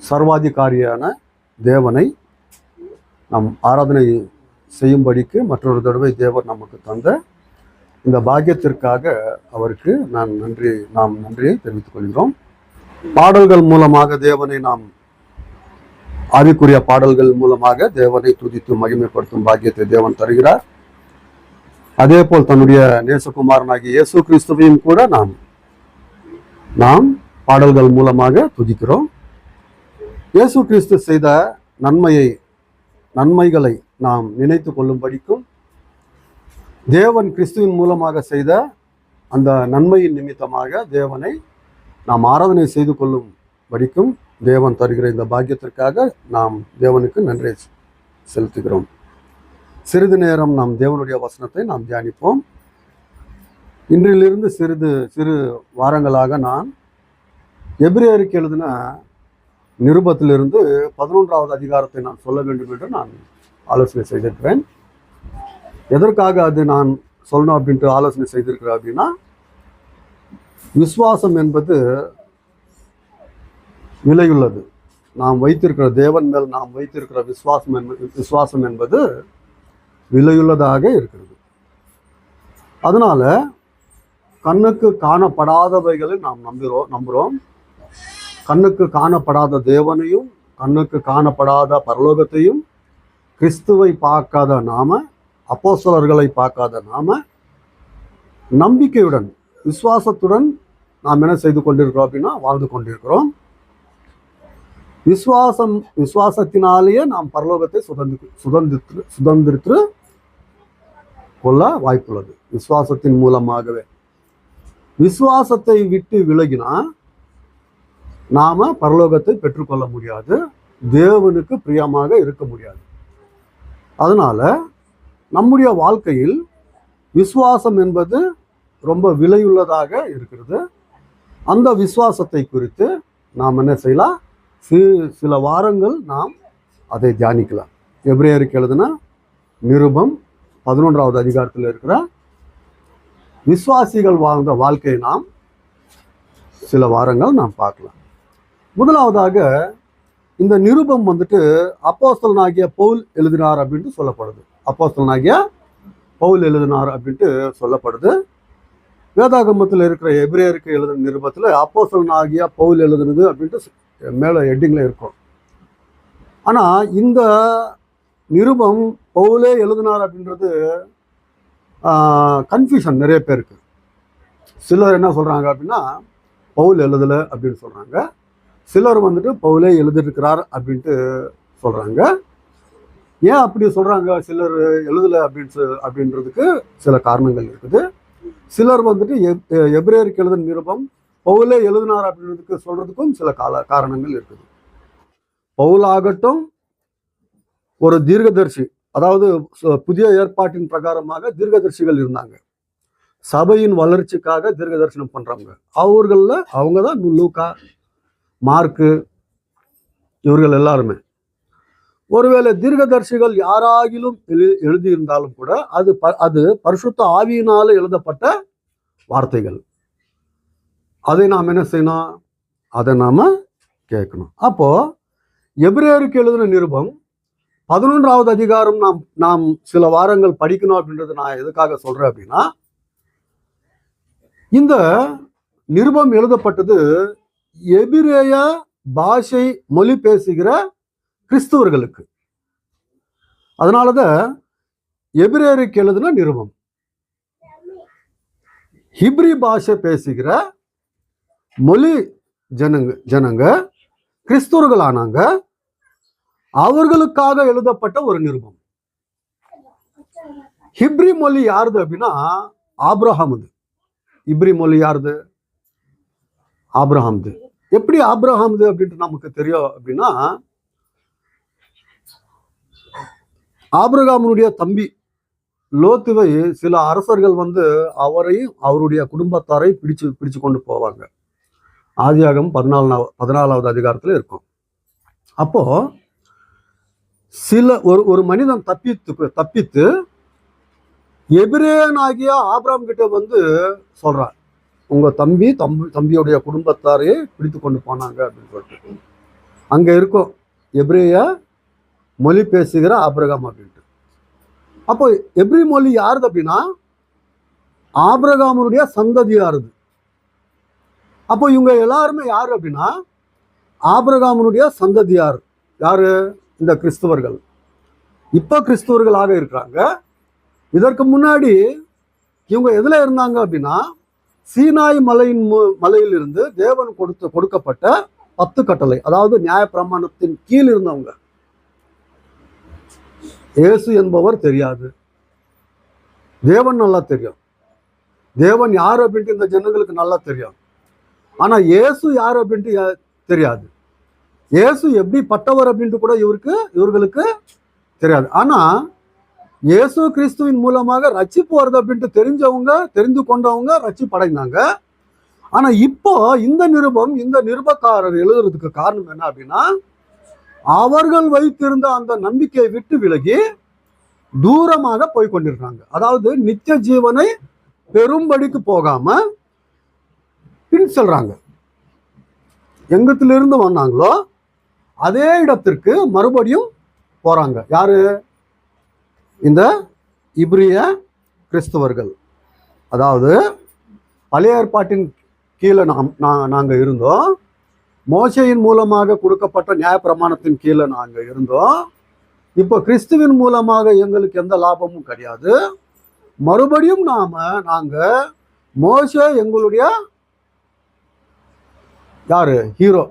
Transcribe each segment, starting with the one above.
சர்வாதிகாரியான தேவனை நம் ஆராதனை செய்யும்படிக்கு மற்றொரு தடவை தேவர் நமக்கு தந்த இந்த பாக்கியத்திற்காக அவருக்கு நாம் நன்றியை தெரிவித்துக் கொள்கிறோம். பாடல்கள் மூலமாக தேவனை நாம் ஆவிக்குரிய பாடல்கள் மூலமாக தேவனை துதித்து மகிமைப்படுத்தும் பாக்கியத்தை தேவன் தருகிறார். அதே போல் தன்னுடைய நேசகுமாரனாகிய இயேசு கிறிஸ்துவையும் கூட நாம் பாடல்கள் மூலமாக துதிக்கிறோம். இயேசு கிறிஸ்து செய்த நன்மைகளை நாம் நினைத்து கொள்ளும்படிக்கும் தேவன் கிறிஸ்துவின் மூலமாக செய்த அந்த நன்மையின் நிமித்தமாக தேவனை நாம் ஆராதனை செய்து கொள்ளும்படிக்கும் தேவன் தருகிற இந்த பாக்கியத்திற்காக நாம் தேவனுக்கு நன்றி செலுத்துகிறோம். சிறிது நேரம் நாம் தேவனுடைய வசனத்தை நாம் தியானிப்போம். இன்றிலிருந்து சிறு வாரங்களாக நான் எபிரேயருக்கு எழுதின நிருபத்திலிருந்து 11வது அதிகாரத்தை நான் சொல்ல வேண்டும் என்று நான் ஆலோசனை செய்திருக்கிறேன். எதற்காக அது நான் சொல்லணும் அப்படின்ட்டு ஆலோசனை செய்திருக்கிறேன் அப்படின்னா, விசுவாசம் என்பது விலையுள்ளது. நாம் வைத்திருக்கிற தேவன் மேல் நாம் வைத்திருக்கிற விசுவாசம் என்பது விலையுள்ளதாக இருக்கிறது. அதனால கண்ணுக்கு காணப்படாதவைகளை நாம் நம்புகிறோம். கண்ணுக்கு காணப்படாத தேவனையும் கண்ணுக்கு காணப்படாத பரலோகத்தையும் கிறிஸ்துவை பார்க்காத நாம, அப்போஸ்தலர்களை பார்க்காத நாம நம்பிக்கையுடன் விசுவாசத்துடன் நாம் என்ன செய்து கொண்டிருக்கிறோம் அப்படின்னா வாழ்ந்து கொண்டிருக்கிறோம். விசுவாசத்தினாலேயே நாம் பரலோகத்தை சுதந்திரித்து கொள்ள வாய்ப்புள்ளது. விசுவாசத்தின் மூலமாகவே. விசுவாசத்தை விட்டு விலகினா நாம பரலோகத்தை பெற்றுக்கொள்ள முடியாது, தேவனுக்கு பிரியமாக இருக்க முடியாது. அதனால நம்முடைய வாழ்க்கையில் விசுவாசம் என்பது ரொம்ப விலையுள்ளதாக இருக்கிறது. அந்த விசுவாசத்தை குறித்து நாம் என்ன செய்யலாம், சில வாரங்கள் நாம் அதை தியானிக்கலாம். எபிரேயருக்கு எழுதின நிருபம் 11வது அதிகாரத்தில் இருக்கிற விசுவாசிகள் வாழ்ந்த வாழ்க்கையை நாம் சில வாரங்கள் நாம் பார்க்கலாம். முதலாவதாக இந்த நிருபம் வந்துட்டு அப்போஸ்தலனாகிய பவுல் எழுதினார் அப்படின்ட்டு சொல்லப்படுது. அப்போஸ்தலனாகிய பவுல் எழுதினார் அப்படின்ட்டு சொல்லப்படுது. வேதாகமத்தில் இருக்கிற எபிரேயருக்கு எழுதின நிருபத்தில் அப்போஸ்தலனாகிய பவுல் எழுதுனது அப்படின்ட்டு மேலே ஹெட்டிங்கில் இருக்கும். ஆனால் இந்த நிருபம் பவுலே எழுதினார் அப்படின்றது கன்ஃபியூஷன் நிறைய பேருக்கு. சிலர் என்ன சொல்கிறாங்க அப்படின்னா பவுல் எழுதலை அப்படின்னு சொல்கிறாங்க. சிலர் வந்துட்டு பவுலே எழுதிருக்கிறார் அப்படின்ட்டு சொல்கிறாங்க. ஏன் அப்படி சொல்கிறாங்க? சிலர் எழுதலை அப்படின்றதுக்கு சில காரணங்கள் இருக்குது. சிலர் வந்துட்டு எபிரேயருக்கு எழுதின நிருபம் பவுலே எழுதினார் அப்படின்றதுக்கு சொல்கிறதுக்கும் சில காரணங்கள் இருக்குது. பவுலாகட்டும் ஒரு தீர்க்கதரிசி, அதாவது புதிய ஏற்பாட்டின் பிரகாரமாக தீர்க்கதரிசிகள் இருந்தாங்க. சபையின் வளர்ச்சிக்காக தீர்க்க தரிசனம் பண்றவங்க அவங்க தான் லூக்கா, மார்க்கு, இவர்கள் எல்லாருமே. ஒருவேளை தீர்க்கதரிசிகள் யாராகிலும் எழுதியிருந்தாலும் கூட அது பரிசுத்த ஆவியினால எழுதப்பட்ட வார்த்தைகள். அதை நாம் என்ன செய்யணும்? அதை நாம கேட்கணும். அப்போ எபிரேயருக்கு எழுதின நிருபம் 11வது அதிகாரம் நாம் சில வாரங்கள் படிக்கணும் அப்படின்றது நான் எதுக்காக சொல்றேன் அப்படின்னா, இந்த நிருபம் எழுதப்பட்டது எபிரேய பாஷை மொழி பேசுகிற கிறிஸ்துவர்களுக்கு. அதனாலதான் எபிரேயருக்கு எழுதின நிருபம். ஹிப்ரி பாஷை பேசுகிற மொழி ஜனங்க கிறிஸ்துவர்கள் ஆனாங்க. அவர்களுக்காக எழுதப்பட்ட ஒரு நிருபம். ஹிப்ரி மொழி யாருது அப்படின்னா ஆபிரகாமுது. ஹிப்ரி மொழி யாருது? ஆபிரகாம்து. எப்படி ஆபிரகாம்து அப்படின்ட்டு நமக்கு தெரியும் அப்படின்னா, ஆபிரகாமுடைய தம்பி லோத்துவை சில அரசர்கள் அவரையும் அவருடைய குடும்பத்தாரை பிடிச்சு கொண்டு போவாங்க. ஆதியாகமம் 14வது அதிகாரத்துல இருக்கும். அப்போ ஒரு மனிதன் தப்பித்து எபிரேயனாகிய ஆபிரகாம் கிட்ட சொல்றார், உங்க தம்பியுடைய குடும்பத்தாரையே பிடித்து கொண்டு போனாங்க அப்படின்னு சொல்லிட்டு. அங்கே இருக்கும் எபிரேய மொழி பேசுகிற ஆபிரகாம் அப்படின்ட்டு. அப்போ எபிரி மொழி யாருது அப்படின்னா ஆபிரகாமுடைய சந்ததியாருது. அப்போ இவங்க எல்லாருமே யாரு அப்படின்னா ஆபிரகாமுடைய சந்ததியார். யாரு? இந்த கிறிஸ்தவர்கள். இப்போ கிறிஸ்தவர்களாக இருக்கிறாங்க. இதற்கு முன்னாடி இவங்க எதுல இருந்தாங்க அப்படின்னா சீனாய் மலையிலிருந்து தேவன் கொடுக்கப்பட்ட 10 கட்டளை, அதாவது நியாயப்பிரமாணத்தின் கீழ் இருந்தவங்க. இயேசு என்பவர் தெரியாது, தேவன் நல்லா தெரியும். தேவன் யார் அப்படின்ட்டு இந்த ஜனங்களுக்கு நல்லா தெரியும். ஆனா இயேசு யார் அப்படின்ட்டு தெரியாது. இயேசு எப்படி பட்டவர் அப்படின்ட்டு கூட இவர்களுக்கு தெரியாது. ஆனா இயேசு கிறிஸ்துவின் மூலமாக ரட்சிப்பு வருது அப்படின்ட்டு தெரிந்து கொண்டவங்க ரட்சிப்படைந்தாங்க. ஆனா இப்போ இந்த நிருபக்காரர் எழுதுறதுக்கு காரணம் என்ன அப்படின்னா அவர்கள் வைத்திருந்த அந்த நம்பிக்கையை விட்டு விலகி தூரமாக போய் கொண்டிருக்காங்க. அதாவது நித்திய ஜீவனை பெரும்படிக்கு போகாம பின் செல்றாங்க. எங்கத்திலிருந்து வந்தாங்களோ அதே இடத்திற்கு மறுபடியும் போறாங்க. யாரு? இந்த இப்ரிய கிறிஸ்தவர்கள். அதாவது பழைய ஏற்பாட்டின் கீழே நாங்க இருந்தோம். மோசையின் மூலமாக கொடுக்கப்பட்ட நியாயப்பிரமாணத்தின் கீழே நாங்க இருந்தோம். இப்போ கிறிஸ்துவின் மூலமாக எங்களுக்கு எந்த லாபமும் கிடையாது. மறுபடியும் நாங்க மோசே எங்களுடைய யாரு ஹீரோ,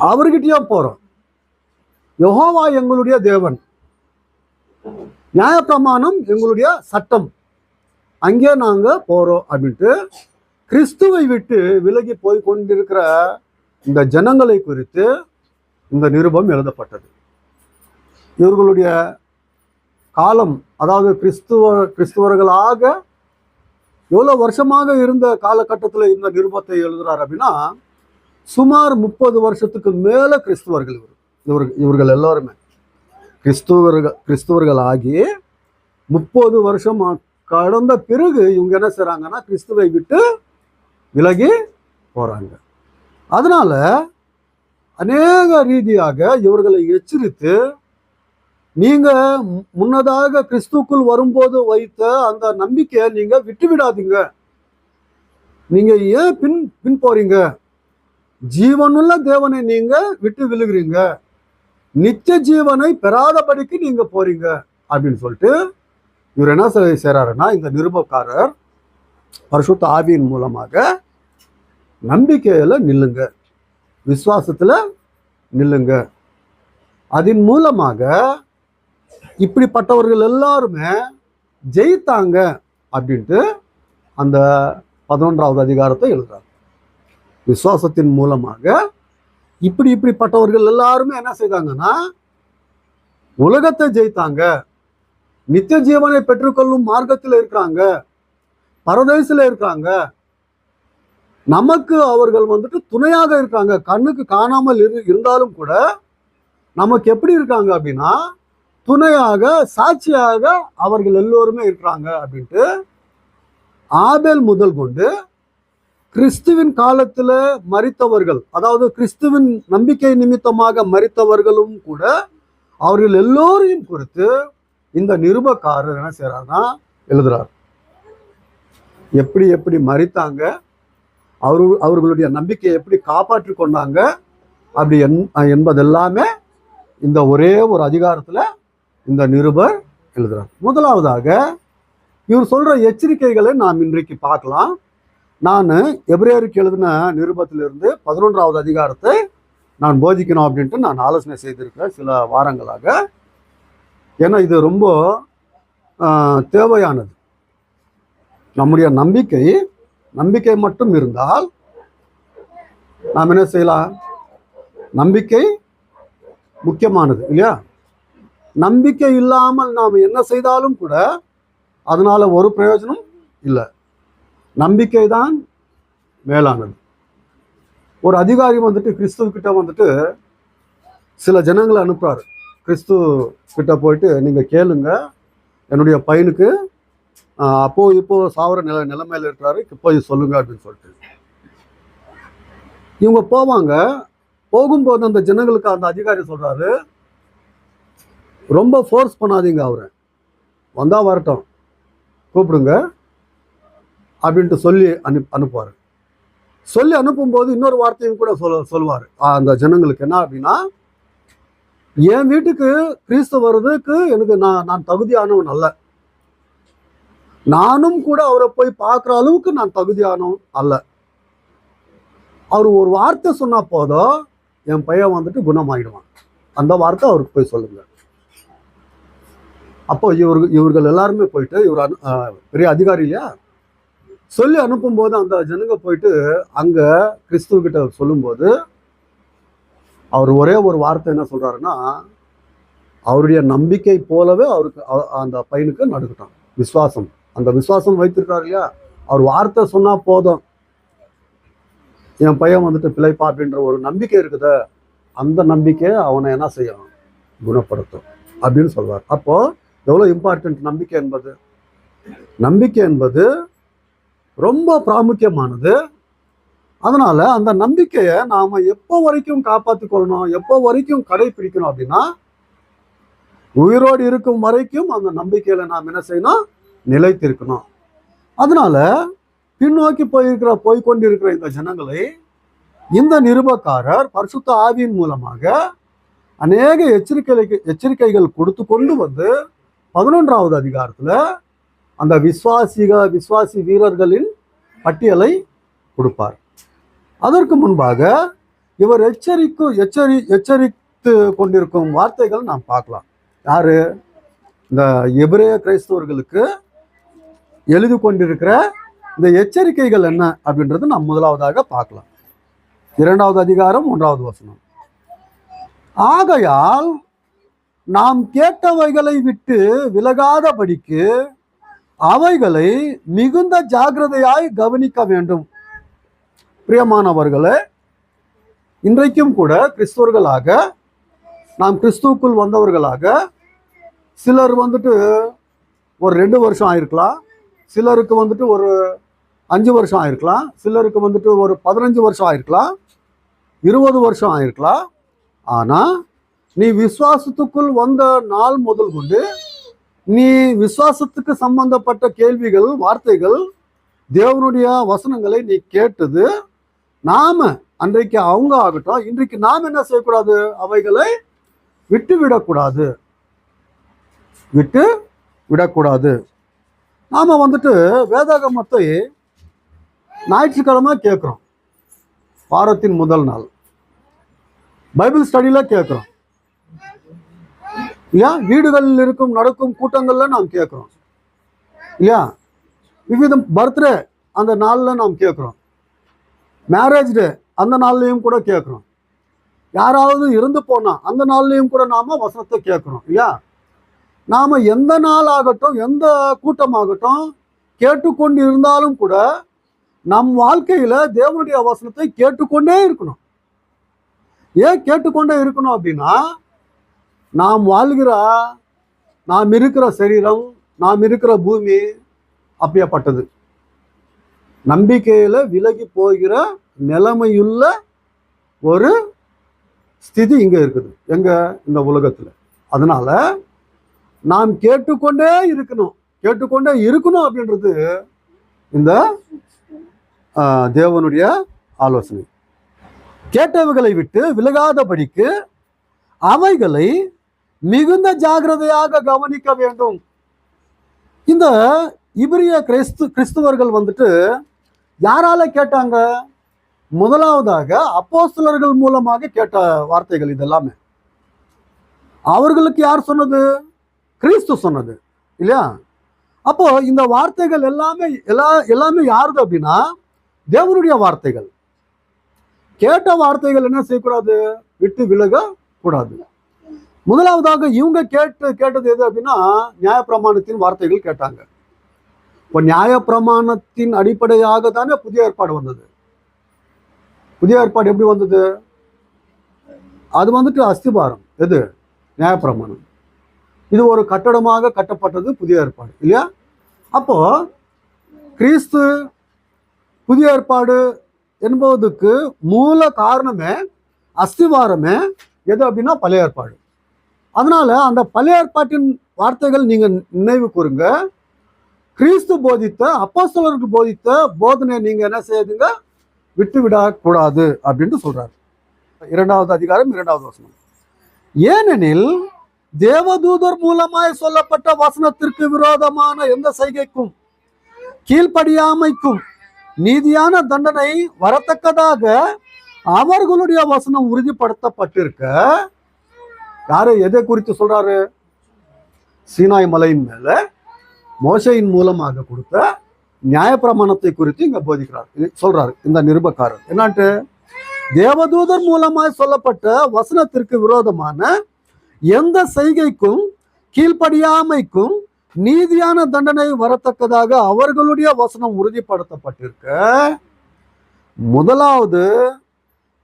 அவர்கிட்டயே போறோம். யெகோவா எங்களுடைய தேவன், நியாயப்பிரமாணம் எங்களுடைய சட்டம், அங்கே நாங்க போறோம் அப்படின்ட்டு கிறிஸ்துவை விட்டு விலகி போய் கொண்டிருக்கிற இந்த ஜனங்களை குறித்து இந்த நிருபம் எழுதப்பட்டது. இவர்களுடைய காலம், அதாவது கிறிஸ்துவர்களாக எவ்வளவு வருஷமாக இருந்த காலகட்டத்தில் இந்த நிருபத்தை எழுதுறார் அப்படின்னா சுமார் 30 வருஷத்துக்கு மேல கிறிஸ்துவர்கள். இவர்கள் எல்லாருமே கிறிஸ்துவர்களாகி 30 வருஷம் கடந்த பிறகு இவங்க என்ன செய்றாங்கன்னா கிறிஸ்துவை விட்டு விலகி போறாங்க. அதனால அநேக ரீதியாக இவர்களை எச்சரித்து, நீங்க முன்னதாக கிறிஸ்துக்குள் வரும்போது வைத்த அந்த நம்பிக்கையை நீங்க விட்டு விடாதீங்க. நீங்க ஏன் பின் போறீங்க? ஜீவனுள்ள தேவனை நீங்க விட்டு விழுகிறீங்க, நித்திய ஜீவனை பெறாதபடிக்கு நீங்க போறீங்க அப்படின்னு சொல்லிட்டு இவர் என்ன செய்றாருன்னா இந்த நிருபக்காரர் பரிசுத்த ஆவியின் மூலமாக நம்பிக்கையில நில்லுங்க, விசுவாசத்துல நில்லுங்க. அதன் மூலமாக இப்படிப்பட்டவர்கள் எல்லாருமே ஜெயித்தாங்க அப்படின்ட்டு அந்த 11வது அதிகாரத்தை எழுதுறாங்க. விசுவாசத்தின் மூலமாக இப்படிப்பட்டவர்கள் எல்லாருமே என்ன செய்தாங்கன்னா உலகத்தை ஜெயித்தாங்க, நித்திய ஜீவனை பெற்றுக்கொள்ளும் மார்க்கத்தில் இருக்கிறாங்க, பரதேசில இருக்காங்க. நமக்கு அவர்கள் துணையாக இருக்காங்க. கண்ணுக்கு காணாமல் இருந்தாலும் கூட நமக்கு எப்படி இருக்காங்க அப்படின்னா துணையாக, சாட்சியாக அவர்கள் எல்லோருமே இருக்கிறாங்க அப்படின்ட்டு ஆபேல் முதல் கொண்டு கிறிஸ்துவின் காலத்துல மரித்தவர்கள், அதாவது கிறிஸ்துவின் நம்பிக்கை நிமித்தமாக மரித்தவர்களும் கூட அவர்கள் எல்லோரையும் குறித்து இந்த நிருபக்காரர் என்ன செய்யறாருன்னா எழுதுறார். எப்படி மரித்தாங்க, அவர்களுடைய நம்பிக்கையை எப்படி காப்பாற்றி கொண்டாங்க அப்படி என்பதெல்லாமே இந்த ஒரே ஒரு அதிகாரத்துல இந்த நிருபர் எழுதுறார். முதலாவதாக இவர் சொல்ற எச்சரிக்கைகளை நாம் இன்றைக்கு பார்க்கலாம். நான் எபிரேயருக்கு எழுதின நிருபத்திலிருந்து 11வது அதிகாரத்தை நான் போதிக்கணும் அப்படின்ட்டு நான் ஆலோசனை செய்திருக்கிறேன் சில வாரங்களாக. ஏன்னா இது ரொம்ப தேவையானது. நம்முடைய நம்பிக்கை மட்டும் இருந்தால் நாம் என்ன செய்யலாம்? நம்பிக்கை முக்கியமானது இல்லையா? நம்பிக்கை இல்லாமல் நாம் என்ன செய்தாலும் கூட அதனால ஒரு பிரயோஜனம் இல்லை. நம்பிக்கை தான் மேலானது. ஒரு அதிகாரி கிறிஸ்துவ கிட்ட சில ஜனங்களை அனுப்புறாரு. கிறிஸ்து கிட்ட போயிட்டு நீங்க கேளுங்க, என்னுடைய பையனுக்கு இப்போ சாவர நிலைமையில இருக்கிறாரு, போய் சொல்லுங்க அப்படின்னு சொல்லிட்டு இவங்க போவாங்க. போகும்போது அந்த ஜனங்களுக்கு அந்த அதிகாரி சொல்றாரு, ரொம்ப ஃபோர்ஸ் பண்ணாதீங்க, அவரை வந்தா வரட்டும், கூப்பிடுங்க அப்படின்ட்டு சொல்லி அனுப்புவார். சொல்லி அனுப்பும்போது இன்னொரு வார்த்தையும் கூட சொல்லுவார் அந்த ஜனங்களுக்கு. என்ன அப்படின்னா, என் வீட்டுக்கு கிறிஸ்து வர்றதுக்கு எனக்கு நான் தகுதியானவன் அல்ல, நானும் கூட அவரை போய் பார்க்குற அளவுக்கு நான் தகுதியானவன் அல்ல. அவர் ஒரு வார்த்தை சொன்னா போதும், என் பையன் வந்துட்டு குணமாயிடுவான். அந்த வார்த்தை அவருக்கு போய் சொல்லுங்க. அப்போ இவர்கள் எல்லாருமே போயிட்டு, இவர் பெரிய அதிகாரி இல்லையா, சொல்லி அனுப்பும்போது அந்த ஜனங்க போயிட்டு அங்க கிறிஸ்துவ சொல்லும்போது அவர் ஒரே ஒரு வார்த்தை என்ன சொல்றாருன்னா, அவருடைய நம்பிக்கை போலவே அவருக்கு அந்த பையனுக்கு நடக்கட்டும் விசுவாசம். அந்த விசுவாசம் வைத்திருக்காரு இல்லையா, அவர் வார்த்தை சொன்னா போதும், என் பையன் வந்துட்டு பிழைப்பா அப்படின்ற ஒரு நம்பிக்கை இருக்குது, அந்த நம்பிக்கையை அவனை என்ன செய்யணும், குணப்படுத்தும் அப்படின்னு சொல்வார். அப்போ எவ்வளவு இம்பார்ட்டன்ட் நம்பிக்கை என்பது. நம்பிக்கை என்பது ரொம்ப பிராமுக்கியமானது. அதனால அந்த நம்பிக்கையை நாம எப்போ வரைக்கும் காப்பாற்றிக் கொள்ளணும், எப்போ வரைக்கும் கடைபிடிக்கணும் அப்படின்னா, உயிரோடு இருக்கும் வரைக்கும் அந்த நம்பிக்கையில நாம் என்ன செய்யணும், நிலைத்திருக்கணும். அதனால பின்னோக்கி போய்கொண்டிருக்கிற இந்த ஜனங்களை இந்த நிருபக்காரர் பரிசுத்த ஆவியின் மூலமாக அநேக எச்சரிக்கைகள் கொடுத்து கொண்டு வந்து 11வது அதிகாரத்துல அந்த விசுவாசி வீரர்களின் பட்டியலை கொடுப்பார். அதற்கு முன்பாக இவர் எச்சரித்து கொண்டிருக்கும் வார்த்தைகள் நாம் பார்க்கலாம். யாரு? இந்த எபிரேய கிறிஸ்தவர்களுக்கு எழுதி கொண்டிருக்கிற இந்த எச்சரிக்கைகள் என்ன அப்படின்றது நாம் முதலாவதாக பார்க்கலாம். 2வது அதிகாரம் 1வது வசனம். ஆகையால் நாம் கேட்டவைகளை விட்டு விலகாதபடிக்கு அவைகளை மிகுந்த ஜாக்கிரதையாய் கவனிக்க வேண்டும். பிரியமானவர்களே, இன்றைக்கும் கூட கிறிஸ்தவர்களாக, நாம் கிறிஸ்துவுக்குள் வந்தவர்களாக, சிலர் வந்துட்டு ஒரு 2 வருஷம் ஆயிருக்கலாம், சிலருக்கு வந்துட்டு ஒரு 5 வருஷம் ஆயிருக்கலாம், சிலருக்கு வந்துட்டு ஒரு 15 வருஷம் ஆயிருக்கலாம், 20 வருஷம் ஆயிருக்கலாம். ஆனா நீ விசுவாசத்துக்குள் வந்த நாள் முதல் கொண்டு நீ விசுவாசத்துக்கு சம்பந்தப்பட்ட கேள்விகள், வார்த்தைகள், தேவனுடைய வசனங்களை நீ கேட்டது, நாம அன்றைக்கு அவங்க ஆகட்டும், இன்றைக்கு நாம் என்ன செய்யக்கூடாது, அவைகளை விட்டு விடக்கூடாது. நாம வந்துட்டு வேதாகமத்தை ஞாயிற்றுக்கிழமை கேட்குறோம், வாரத்தின் முதல் நாள் பைபிள் ஸ்டடியில கேட்குறோம் இல்லையா, வீடுகளில் நடக்கும் கூட்டங்கள்ல நாம் கேட்குறோம் இல்லையா, விவிதம் பர்த்டே அந்த நாளில் நாம் கேட்குறோம், மேரேஜ் டே அந்த நாள்லையும் கூட கேட்குறோம், யாராவது இறந்து போனா அந்த நாள்லையும் கூட நாம வசனத்தை கேட்குறோம் இல்லையா. நாம எந்த நாள் ஆகட்டும், எந்த கூட்டமாகட்டும் கேட்டுக்கொண்டு இருந்தாலும் கூட நம் வாழ்க்கையில தேவனுடைய வசனத்தை கேட்டுக்கொண்டே இருக்கணும். ஏன் கேட்டுக்கொண்டே இருக்கணும் அப்படின்னா, நாம் வாழ்கிற, நாம் இருக்கிற சரீரம், நாம் இருக்கிற பூமி அப்படியேப்பட்டது. நம்பிக்கையில விலகி போகிற நிலைமையுள்ள ஒரு ஸ்திதி இங்க இருக்குது, எங்க, இந்த உலகத்துல. அதனால நாம் கேட்டுக்கொண்டே இருக்கணும் அப்படின்றது இந்த தேவனுடைய ஆலோசனை. கேட்டவைகளை விட்டு விலகாதபடிக்கு அவைகளை மிகுந்த ஜாக்கிரதையாக கவனிக்க வேண்டும். இந்த இபிரிய கிறிஸ்துவர்கள் வந்துட்டு யாரால கேட்டாங்க? முதலாவதாக அப்போஸ்தலர்கள் மூலமாக கேட்ட வார்த்தைகள் இதெல்லாமே. அவர்களுக்கு யார் சொன்னது? கிறிஸ்து சொன்னது இல்லையா. அப்போ இந்த வார்த்தைகள் எல்லாமே யாருது அப்படின்னா தேவனுடைய வார்த்தைகள். கேட்ட வார்த்தைகள் என்ன செய்யக்கூடாது? விட்டு விலக கூடாது. முதலாவதாக இவங்க கேட்டது எது அப்படின்னா நியாயப்பிரமாணத்தின் வார்த்தைகள் கேட்டாங்க. இப்போ நியாயப்பிரமாணத்தின் அடிப்படையாக தானே புதிய ஏற்பாடு வந்தது. புதிய ஏற்பாடு எப்படி வந்தது? அது வந்துட்டு அஸ்திபாரம் எது? நியாயப்பிரமாணம். இது ஒரு கட்டடமாக கட்டப்பட்டது புதிய ஏற்பாடு இல்லையா. அப்போ கிறிஸ்து புதிய ஏற்பாடு என்பதற்கு மூல காரணமே அஸ்திவாரமே எது அப்படின்னா பழைய ஏற்பாடு. அதனால அந்த பழைய ஏற்பாட்டின் வார்த்தைகள் நீங்க நினைவு கூறுங்க. கிறிஸ்து போதித்த, அப்போஸ்தலருக்கு போதித்த போதனை நீங்க என்ன செய்யுங்க, விட்டு விடக்கூடாது அப்படின்னு சொல்றாரு. 2வது அதிகாரம் 2வது வசனம். ஏனெனில் தேவதூதர் மூலமாய் சொல்லப்பட்ட வசனத்திற்கு விரோதமான எந்த செய்கைக்கும் கீழ்ப்படியாமைக்கும் நீதியான தண்டனை வரத்தக்கதாக அவர்களுடைய வசனம் உறுதிப்படுத்தப்பட்டிருக்க. யாரு எதை குறித்து சொல்றாரு? சீனாய் மலையின் மேல மோசையின் மூலமாக கொடுத்த நியாயப்பிரமாணத்தை குறித்து இங்க போதிக்கிறார், சொல்றாரு இந்த நிருபக்காரர். என்னான்ட்டு, தேவதூதர் மூலமாய் சொல்லப்பட்ட வசனத்திற்கு விரோதமான எந்த செய்கைக்கும் கீழ்ப்படியாமைக்கும் நீதியான தண்டனை வரத்தக்கதாக அவர்களுடைய வசனம் உறுதிப்படுத்தப்பட்டிருக்க. முதலாவது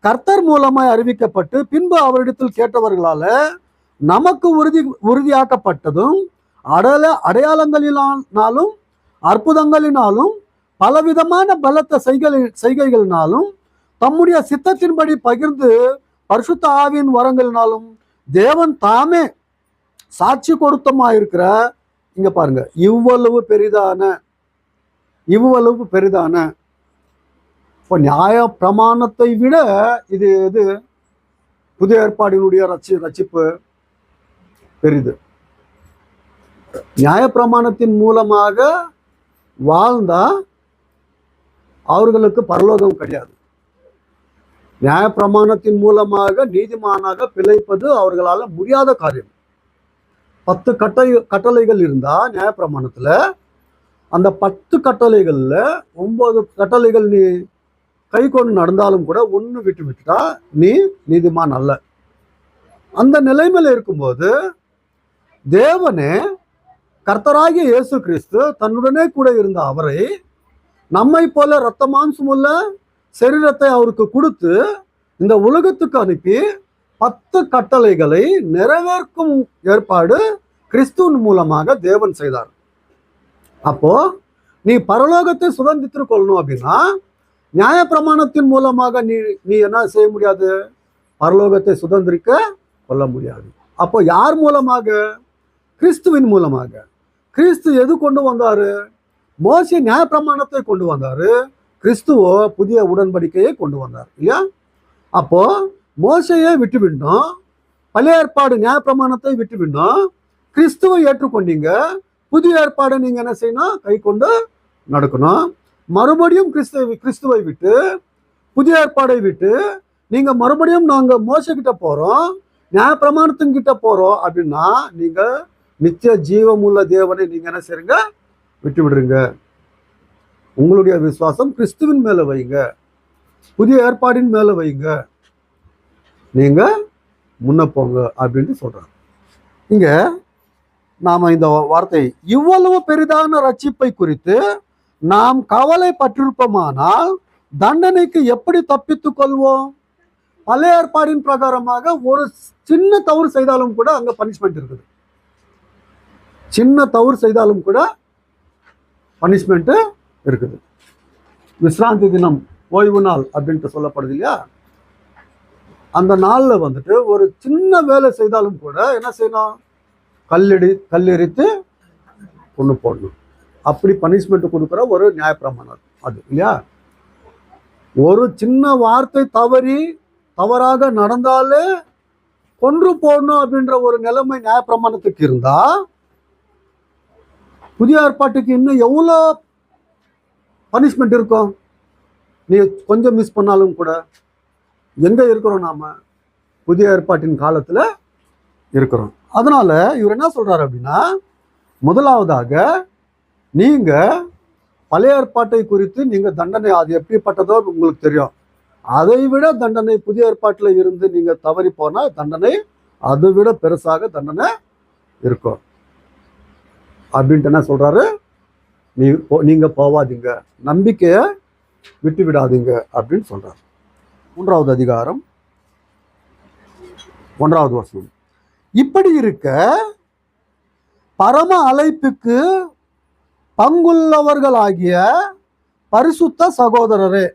கர்த்தர் மூலமாய் அறிவிக்கப்பட்டு பின்பு அவரிடத்தில் கேட்டவர்களால நமக்கு உறுதியாக்கப்பட்டதும் அடையாளங்களினாலும் அற்புதங்களினாலும் பலவிதமான பலத்த செய்கைகளினாலும் தம்முடைய சித்தத்தின்படி பகிர்ந்து பரிசுத்த ஆவியின் வரங்களினாலும் தேவன் தாமே சாட்சி கொடுத்தமாயிருக்கிற, இங்க பாருங்க, இவ்வளவு பெரிதான இப்போ நியாய பிரமாணத்தை விட இது புதிய ஏற்பாடினுடைய ரட்சிப்பு பெரிது. நியாய பிரமாணத்தின் மூலமாக வாழ்ந்தா அவர்களுக்கு பரலோகம் கிடையாது. நியாய பிரமாணத்தின் மூலமாக நீதிமானாக பிழைப்பது அவர்களால் முடியாத காரியம். 10 கட்டளைகள் இருந்தா நியாய பிரமாணத்துல, அந்த 10 கட்டளைகள்ல 9 கட்டளைகள் நீ கை கொண்டு நடந்தாலும் கூட ஒன்று விட்டுட்டா நீ நீதிமான் அல்ல. அந்த நிலைமையில இருக்கும்போது தேவனே கர்த்தராகிய இயேசு கிறிஸ்து தன்னுடனே கூட இருந்த அவரை நம்மை போல இரத்த மாம்சமுள்ள சரீரத்தை அவருக்கு கொடுத்து இந்த உலகத்துக்கு அனுப்பி 10 கட்டளைகளை நிறைவேற்கும் ஏற்பாடு கிறிஸ்துவின் மூலமாக தேவன் செய்தார். அப்போ நீ பரலோகத்தை சுதந்தித்துக் கொள்ளணும் அப்படின்னா நியாய பிரமாணத்தின் மூலமாக நீ என்ன செய்ய முடியாது, பரலோகத்தை சுதந்திரிக்க கொள்ள முடியாது. அப்போ யார் மூலமாக? கிறிஸ்துவின் மூலமாக. கிறிஸ்து எது கொண்டு வந்தாரு? மோசே நியாய பிரமாணத்தை கொண்டு வந்தாரு, கிறிஸ்துவோ புதிய உடன்படிக்கையை கொண்டு வந்தார் இல்லையா? அப்போ மோசையை விட்டுவிடணும், பழைய ஏற்பாடு நியாய பிரமாணத்தை விட்டுவிடணும், கிறிஸ்துவை ஏற்றுக்கொண்டீங்க, புதிய ஏற்பாடை நீங்க என்ன செய்யணும், கை கொண்டு நடக்கணும். மறுபடியும் கிறிஸ்துவை விட்டு புதிய ஏற்பாடை விட்டு நீங்க மறுபடியும் நாங்க மோசை கிட்ட போறோம், நியாய பிரமாணத்தின் கிட்ட போறோம் அப்படின்னா நீங்க நித்திய ஜீவமுள்ள தேவனை நீங்க என்ன செய்யுங்க, விட்டு விடுறீங்க. உங்களுடைய விசுவாசம் கிறிஸ்துவின் மேல வைங்க, புதிய ஏற்பாடின் மேல வைங்க, நீங்க முன்ன போங்க அப்படின்னு சொல்றாங்க. இங்க நாம இந்த வார்த்தை இவ்வளவு பெரிதான ரட்சிப்பை குறித்து நாம் கவலைப்பட்டிருப்போமானால் தண்டனைக்கு எப்படி தப்பித்துக் கொள்வோம்? பழைய ஏற்பாடின் பிரகாரமாக ஒரு சின்ன தவறு செய்தாலும் கூட அங்க பனிஷ்மெண்ட் இருக்குது. சின்ன தவறு செய்தாலும் கூட பனிஷ்மெண்ட் இருக்குது. விஸ்ராந்தி தினம், ஓய்வு நாள் அப்படின்ட்டு சொல்லப்படுது இல்லையா? அந்த நாளில் வந்துட்டு ஒரு சின்ன வேலை செய்தாலும் கூட என்ன செய்யணும், கல்லெரித்து கொண்டு போடணும். அப்படி பனிஷ்மெண்ட் கொடுக்குற ஒரு நியாயப்பிரமாணம் அது இல்லையா? ஒரு சின்ன வார்த்தை தவறாக நடந்தாலே கொன்று போடணும் அப்படின்ற ஒரு நிலைமை நியாயப்பிரமாணத்துக்கு இருந்தா புதிய ஏற்பாட்டுக்கு இன்னும் எவ்வளோ பனிஷ்மெண்ட் இருக்கும்? நீ கொஞ்சம் மிஸ் பண்ணாலும் கூட எங்க இருக்கிறோம், நாம புதிய ஏற்பாட்டின் காலத்துல இருக்கிறோம். அதனால இவர் என்ன சொல்றாரு அப்படின்னா, முதலாவதாக நீங்க பழைய ஏற்பாட்டை குறித்து நீங்க தண்டனை அது எப்படிப்பட்டதோ உங்களுக்கு தெரியும். அதை விட தண்டனை புதிய ஏற்பாட்டில் இருந்து நீங்க தவறி போனா தண்டனை அதை விட பெருசாக தண்டனை இருக்கும் அப்படின்ட்டு என்ன சொல்றாரு, நீங்க போவாதீங்க, நம்பிக்கைய விட்டு விடாதீங்க அப்படின்னு சொல்றாரு. 3வது அதிகாரம் 1வது வசனம். இப்படி இருக்க பரம அழைப்புக்கு பங்குள்ளவர்களாகிய பரிசுத்த சகோதரரே,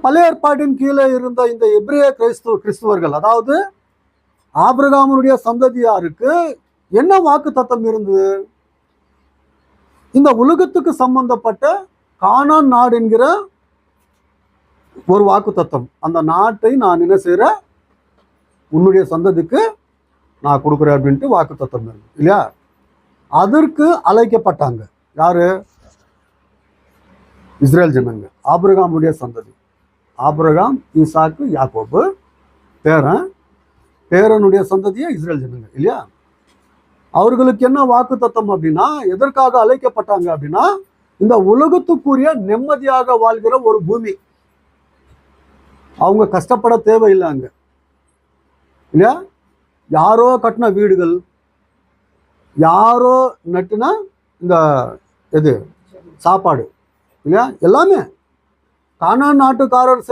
பழைய ஏற்பாட்டின் கீழே இருந்த இந்த எபிரேய கிறிஸ்துவர்கள், அதாவது ஆபிரகாமுடைய சந்ததியாருக்கு என்ன வாக்கு தத்தம் இருந்தது? இந்த உலகத்துக்கு சம்பந்தப்பட்ட கானான் நாடு என்கிற ஒரு வாக்கு தத்தம். அந்த நாட்டை நான் என்ன செய்யறேன், உன்னுடைய சந்ததிக்கு நான் கொடுக்குறேன் அப்படின்ட்டு வாக்கு தத்தம் இருக்கு இல்லையா? அதற்கு அழைக்கப்பட்டாங்க யாரு? இஸ்ரேல் ஜனங்க, ஆபிரகாமுடைய சந்ததி. ஆபிரகாம், ஈசாக்கு, யாக்கோபு பேரனுடைய சந்ததியே இஸ்ரேல் ஜனங்க இல்லையா? அவர்களுக்கு என்ன வாக்கு தத்தம் அப்படின்னா, எதற்காக அழைக்கப்பட்டாங்க அப்படின்னா, இந்த உலகத்துக்குரிய நிம்மதியாக வாழ்கிற ஒரு பூமி. அவங்க கஷ்டப்பட தேவையில்லை அங்க இல்லையா? யாரோ கட்டின வீடுகள், யாரோ நட்டுனா இந்த இது சாப்பாடு இல்லையா, எல்லாமே கானான் நாட்டுக்காரர்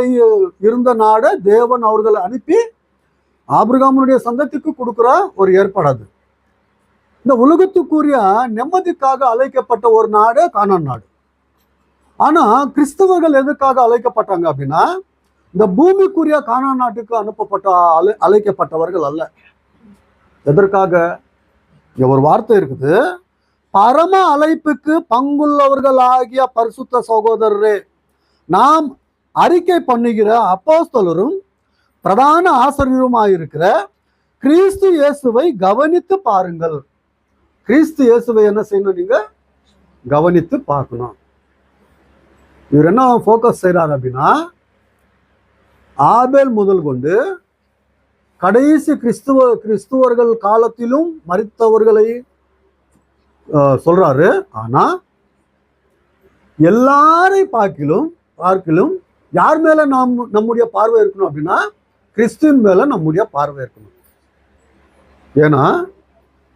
இருந்த நாடை தேவன் அவர்களை அனுப்பி ஆபிரகாமுடைய சந்ததிக்கு கொடுக்குற ஒரு ஏற்பாடு. அது இந்த உலகத்துக்குரிய நிம்மதிக்காக அழைக்கப்பட்ட ஒரு நாடு கானான் நாடு. ஆனா கிறிஸ்தவர்கள் எதுக்காக அழைக்கப்பட்டாங்க அப்படின்னா, இந்த பூமிக்குரிய கானான் நாட்டுக்கு அழைக்கப்பட்டவர்கள் அல்ல. எதற்காக? ஒரு வார்த்தை இருக்குது, பரம அழைப்புக்கு பங்குள்ளவர்கள் ஆகிய பரிசுத்த சகோதரரே, நாம் அறிக்கை பண்ணுகிற அப்போஸ்தலரும் பிரதான ஆசிரியருமாயிருக்கிற கிறிஸ்து இயேசுவை கவனித்து பாருங்கள். கிறிஸ்து இயேசுவை என்ன செய்யணும்? நீங்க கவனித்து பார்க்கணும். இவர் என்ன ஃபோக்கஸ் செய்யறாரு அப்படின்னா, ஆபேல் முதல் கொண்டு கடைசி கிறிஸ்துவர்கள் காலத்திலும் மரித்தவர்களை சொல்றாரு. ஆனா எல்லாரை பார்க்கிலும் யார் மேல நம்முடைய பார்வை இருக்கணும் அப்படின்னா, கிறிஸ்துவின் மேல நம்முடைய பார்வை இருக்கணும். ஏன்னா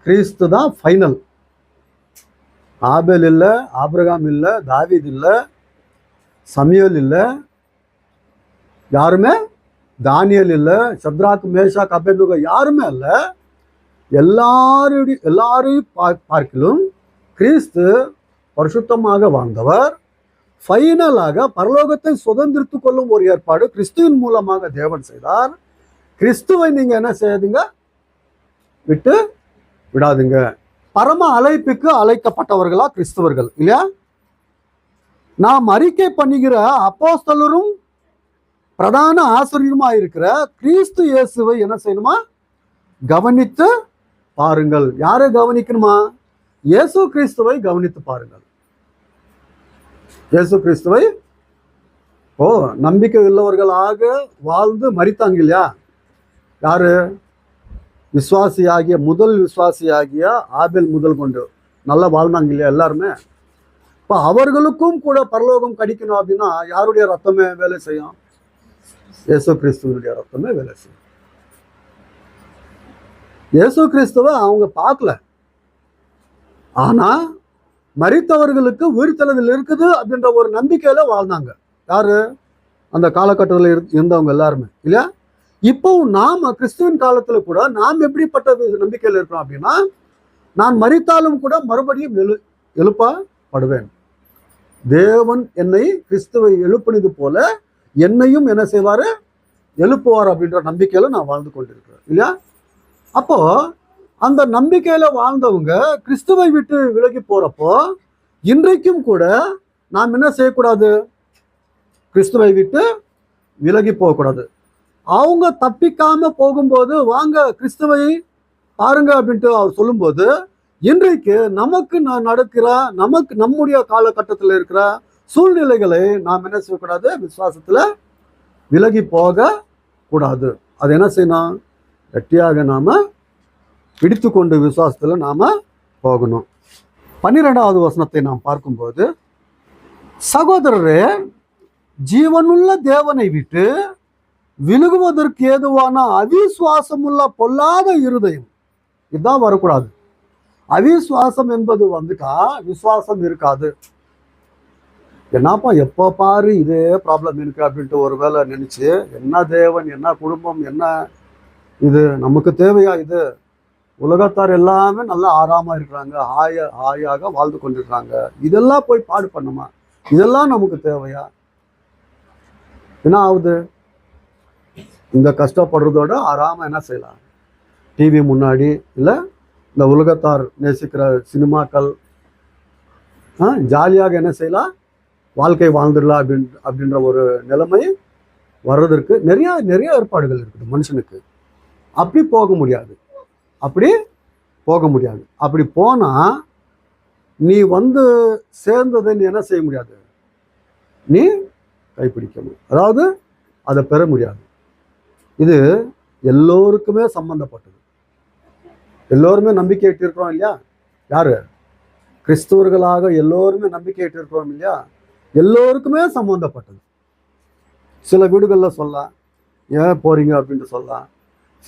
கிறிஸ்து தான் ஃபைனல். ஆபேல் இல்லை, ஆபிரகாம் இல்லை, தாவீது இல்லை, சமியல் இல்லை, யாருமே, தானியல் இல்லை, சத்ராக் மேஷாக் அபேத்நேகோ யாருமே இல்லை. எல்லாரையும் பார்க்கிலும் கிறிஸ்து பரிசுத்தமாக வாழ்ந்தவர். ஃபைனலாக பரலோகத்தை சுதந்திரித்து கொள்ளும் ஒரு ஏற்பாடு கிறிஸ்துவின் மூலமாக தேவன் செய்தார். கிறிஸ்துவை நீங்க என்ன செய்யாதீங்க, விட்டு விடாதுங்க. பரம அழைப்புக்கு அழைக்கப்பட்டவர்களா கிறிஸ்தவர்கள் இல்லையா? நாம் அறிக்கை பண்ணுகிற அப்போஸ்தலரும் பிரதான ஆசிரியருமா இருக்கிற கிறிஸ்து இயேசுவை என்ன செய்யணுமா? கவனித்து பாருங்கள். யாரை கவனிக்கணுமா? இயேசு கிறிஸ்துவை கவனித்து பாருங்கள். இயேசு கிறிஸ்துவை நம்பிக்கை உள்ளவர்களாக வாழ்ந்து மரித்தாங்க இல்லையா? யாரு? முதல் விசுவாசியாகிய ஆபேல் முதல் கொண்டு நல்லா வாழ்ந்தாங்க இல்லையா எல்லாருமே? இப்போ அவர்களுக்கும் கூட பரலோகம் கிடைக்கணும் அப்படின்னா யாருடைய ரத்தமே வேலை செய்யும்? இயேசு கிறிஸ்துவனுடைய ரத்தமே வேலை செய்யும். இயேசு கிறிஸ்துவை அவங்க பார்க்கல, ஆனா மரித்தவர்களுக்கு உயிர்த்தெழுதல் இருக்குது அப்படின்ற ஒரு நம்பிக்கையில வாழ்ந்தாங்க. யாரு? அந்த காலகட்டத்தில் இருந்தவங்க எல்லாருமே இல்லையா? இப்போ நாம் கிறிஸ்துவின் காலத்துல கூட நாம் எப்படிப்பட்ட நம்பிக்கையில் இருக்கிறோம் அப்படின்னா, நான் மரித்தாலும் கூட மறுபடியும் எழுப்பப்படுவேன். தேவன் என்னை கிறிஸ்துவை எழுப்பினது போல என்னையும் என்ன செய்வாரு? எழுப்புவார் அப்படின்ற நம்பிக்கையில நான் வாழ்ந்து கொண்டிருக்கிறேன் இல்லையா? அப்போ அந்த நம்பிக்கையில வாழ்ந்தவங்க கிறிஸ்துவை விட்டு விலகி போறப்போ இன்றைக்கும் கூட நாம் என்ன செய்யக்கூடாது? கிறிஸ்துவை விட்டு விலகி போகக்கூடாது. அவங்க தப்பிக்காம போகும்போது வாங்க கிறிஸ்துவை பாருங்க அப்படின்ட்டு அவர் சொல்லும்போது, இன்றைக்கு நமக்கு நடக்கிற நம்முடைய காலகட்டத்தில் இருக்கிற சூழ்நிலைகளை நாம் என்ன செய்யக்கூடாது? விசுவாசத்துல விலகி போக கூடாது. அது என்ன செய்யணும்? கட்டியாக நாம பிடித்து கொண்டு விசுவாசத்துல நாம போகணும். 12வது வசனத்தை நாம் பார்க்கும்போது, சகோதரரே, ஜீவனுள்ள தேவனை விட்டு விழுகுவதற்கு ஏதுவான அவிசுவாசமுள்ள பொல்லாத இருதயம், இதுதான் வரக்கூடாது. அவிசுவாசம் என்பது வந்துட்டா விசுவாசம் இருக்காது. என்னப்பா எப்போ பாரு இதே ப்ராப்ளம் இருக்கு அப்படின்ட்டு ஒரு வேளை நினைச்சு, என்ன தேவன், என்ன குடும்பம், என்ன இது நமக்கு தேவையா? இது உலகத்தார் எல்லாமே நல்லா ஆறாம இருக்கிறாங்க, ஆயாக வாழ்ந்து கொண்டிருக்கிறாங்க, இதெல்லாம் போய் பாடு பண்ணுமா? இதெல்லாம் நமக்கு தேவையா? என்ன ஆகுது? இந்த கஷ்டப்படுறதோட ஆறாம என்ன செய்யலாம்? டிவி முன்னாடி இல்லை இந்த உலகத்தார் நேசிக்கிற சினிமாக்கள் ஜாலியாக என்ன செய்யலாம்? வாழ்க்கை வாழ்ந்துடலாம் அப்படின்ற ஒரு நிலைமை வர்றதற்கு நிறைய நிறைய ஏற்பாடுகள் இருக்குது மனுஷனுக்கு. அப்படி போக முடியாது. அப்படி போனால் நீ வந்து சேர்ந்ததை நீ என்ன செய்ய முடியாது? நீ கைப்பிடிக்க முடியும், அதாவது அதை பெற முடியாது. இது எல்லோருக்குமே சம்பந்தப்பட்டது. எல்லோருமே நம்பிக்கை இருக்கிறோம் இல்லையா? யாரு? கிறிஸ்தவர்களாக எல்லோருமே நம்பிக்கை இருக்கிறோம் இல்லையா? எல்லோருக்குமே சம்பந்தப்பட்டது. சில வீடுகளில் சொல்லலாம், ஏன் போறீங்க அப்படின்ட்டு சொல்லலாம்.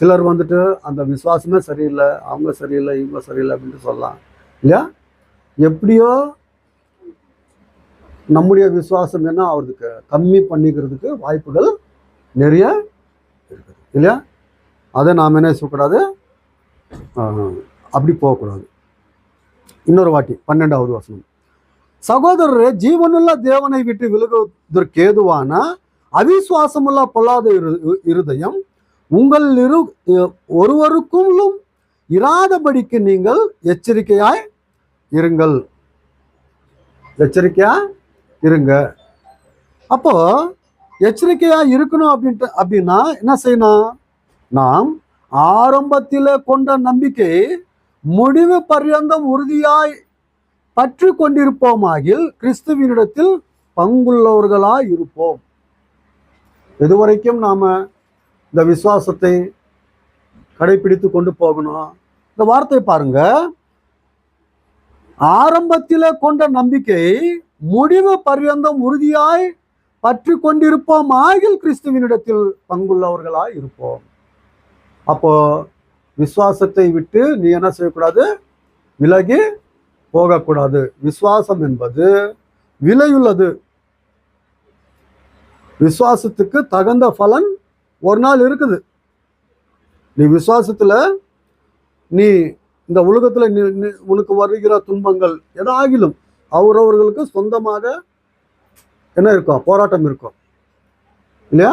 சிலர் வந்துட்டு அந்த விசுவாசமே சரியில்லை, அவங்க சரியில்லை, இவங்க சரியில்லை அப்படின்ட்டு சொல்லலாம் இல்லையா? எப்படியோ நம்முடைய விசுவாசம் என்ன ஆகுறதுக்கு, கம்மி பண்ணிக்கிறதுக்கு வாய்ப்புகள் நிறைய இருக்குது இல்லையா? அதை நாம் என்ன செய்யக்கூடாது? அப்படி போகக்கூடாது. இன்னொரு வாட்டி 12வது வசனம், சகோதரரே, ஜீவனுள்ள தேவனை விட்டு விலகுவதற்கு ஏதுவான அவிசுவாசமுள்ள பொல்லாத இருதயம் உங்கள் ஒருவருக்கும் இராதபடிக்கு நீங்கள் எச்சரிக்கையாய் இருங்க. அப்போ எச்சரிக்கையா இருக்கணும் அப்படின்னா என்ன செய்யணும்? நாம் ஆரம்பத்திலே கொண்ட நம்பிக்கை முடிவு பர்யந்தம் உறுதியாய் பற்றி கொண்டிருப்போமாகில் கிறிஸ்துவினிடத்தில் பங்குள்ளவர்களாய் இருப்போம். இதுவரைக்கும் நாம இந்த விசுவாசத்தை கடைபிடித்து கொண்டு போகணும். இந்த வார்த்தை பாருங்க, ஆரம்பத்திலே கொண்ட நம்பிக்கை முடிவு பர்யந்தம் உறுதியாய் பற்றி கொண்டிருப்போம் ஆகில் கிறிஸ்துவினிடத்தில் பங்குள்ளவர்களாய் இருப்போம். அப்போ விசுவாசத்தை விட்டு நீ என்ன செய்யக்கூடாது? விலகி போகக்கூடாது. விசுவாசம் என்பது விலையுள்ளது. விசுவாசத்துக்கு தகுந்த பலன் ஒரு நாள் இருக்குது. நீ விசுவாசத்துல நீ இந்த உலகத்துல உனக்கு வருகிற துன்பங்கள் எதாகிலும் அவரவர்களுக்கு சொந்தமாக என்ன இருக்கும்? போராட்டம் இருக்கும் இல்லையா?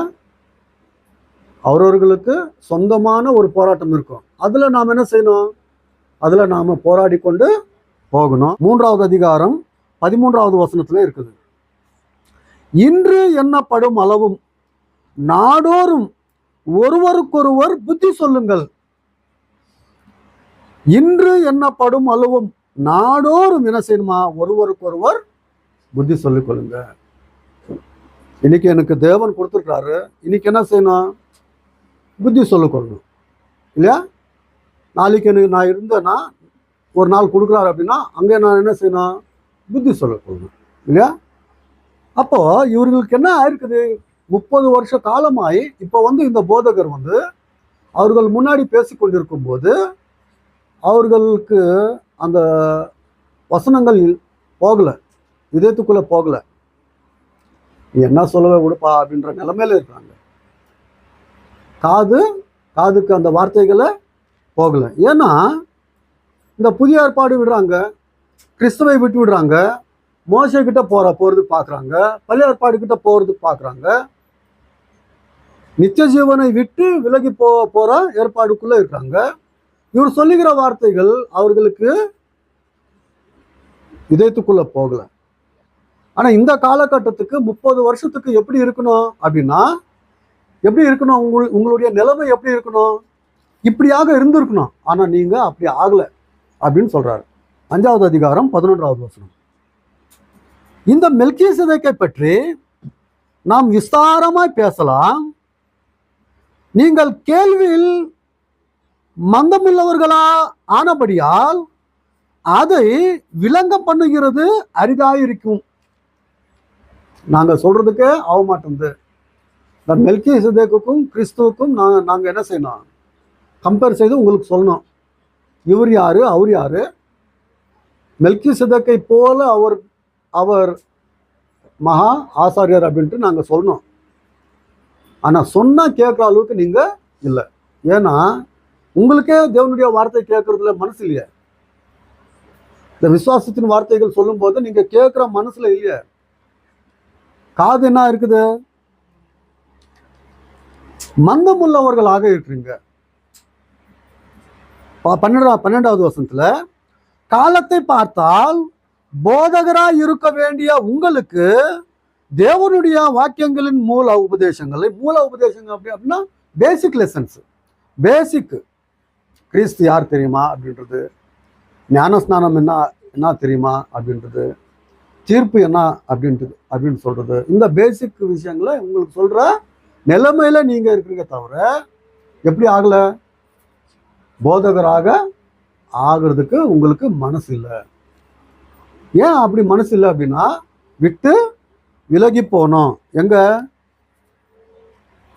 அவரவர்களுக்கு சொந்தமான ஒரு போராட்டம் இருக்கும். அதுல நாம் என்ன செய்யணும்? அதுல நாம போராடி கொண்டு போகணும். 3வது அதிகாரம் 13வது வசனத்துல இருக்குது, இன்று எண்ணப்படும் அளவும் நாடோறும் ஒருவருக்கொருவர் புத்தி சொல்லுங்கள். இன்று எண்ணப்படும் அளவும் நாடோறும் என்ன செய்யணுமா? ஒருவருக்கொருவர் புத்தி சொல்லிக் கொள்ளுங்க. இன்னைக்கு எனக்கு தேவன் கொடுத்துருக்காரு, இன்னைக்கு என்ன செய்யணும்? புத்தி சொல்லிக் கொள்ளணும் இல்லையா? நாளைக்கு எனக்கு நான் இருந்தேன்னா ஒரு நாள் கொடுக்குறாரு அப்படின்னா அங்கே நான் என்ன செய்யணும்? புத்தி சொல்லிக் கொள்ளணும் இல்லையா? அப்போ இவர்களுக்கு என்ன ஆயிருக்குது? 30 வருஷ காலமாய் இப்போ இந்த போதகர் அவர்கள் முன்னாடி பேசி கொண்டிருக்கும் போது அவர்களுக்கு அந்த வசனங்கள் போகல, இதயத்துக்குள்ள போகல. என்ன சொல்லவே விடுப்பா அப்படின்ற நிலைமையில இருக்காங்க. காதுக்கு அந்த வார்த்தைகளை போகல. ஏன்னா இந்த புதிய ஏற்பாடு விடுறாங்க, கிறிஸ்துவை விட்டு விடுறாங்க, மோசே கிட்ட போறதுக்கு பார்க்குறாங்க, பழைய ஏற்பாடு கிட்ட போறதுக்கு பார்க்குறாங்க. நித்திய ஜீவனை விட்டு விலகி போற ஏற்பாடுக்குள்ள இருக்காங்க. இவர் சொல்லுகிற வார்த்தைகள் அவர்களுக்கு இதயத்துக்குள்ள போகல. ஆனா இந்த காலகட்டத்துக்கு 30 வருஷத்துக்கு எப்படி இருக்கணும் அப்படின்னா, எப்படி இருக்கணும்? உங்களுடைய நிலைமை எப்படி இருக்கணும்? இப்படியாக இருந்திருக்கணும். ஆனா நீங்க அப்படி ஆகல அப்படின்னு சொல்றாரு. 5வது அதிகாரம் 11வது வசனம், இந்த மெல்கிசேதேக்கை பற்றி நாம் விஸ்தாரமாய் பேசலாம். நீங்கள் கேள்வியில் மந்தமுள்ளவர்களா ஆனபடியால் அதை விளங்க பண்ணுகிறது அரிதாயிருக்கும். நாங்க சொல்றதுக்கு ஆகமாட்டேங்குது. இந்த மெல்கிசேதேக்குக்கும் கிறிஸ்துவுக்கும் நாங்க என்ன செய்யணும்? கம்பேர் செய்து உங்களுக்கு சொல்லணும். இவர் யாரு, அவர் யாரு. மெல்கிசேதேக்கை போல அவர் மகா ஆசாரியர் அப்படின்ட்டு நாங்க சொல்லணும். ஆனா சொன்னா கேட்குற அளவுக்கு நீங்க இல்லை. ஏன்னா உங்களுக்கே தேவனுடைய வார்த்தை கேட்கறதுல மனசு இல்லையே. இந்த விசுவாசத்தின் வார்த்தைகள் சொல்லும் போது நீங்க கேட்குற மனசுல இல்லையே. காது என்ன இருக்குது? மந்தமுள்ளவர்களாக இருக்கிறீங்க. 12வது வசனத்துல, காலத்தை பார்த்தால் போதகராய் இருக்க வேண்டிய உங்களுக்கு தேவனுடைய வாக்கியங்களின் மூல உபதேசங்கள் அப்படின்னா பேசிக் லெசன்ஸ். பேசிக் கிறிஸ்து யார் தெரியுமா அப்படின்றது, ஞானஸ்நானம் என்ன தெரியுமா அப்படின்றது, தீர்ப்பு என்ன அப்படின்னு சொல்றது, இந்த பேசிக் விஷயங்களை உங்களுக்கு சொல்ற நிலைமையில நீங்க இருக்கிறீங்க. தவிர எப்படி ஆகல, போதகராக ஆகிறதுக்கு உங்களுக்கு மனசு இல்லை. ஏன் அப்படி மனசு இல்லை அப்படின்னா, விட்டு விலகி போகணும், எங்க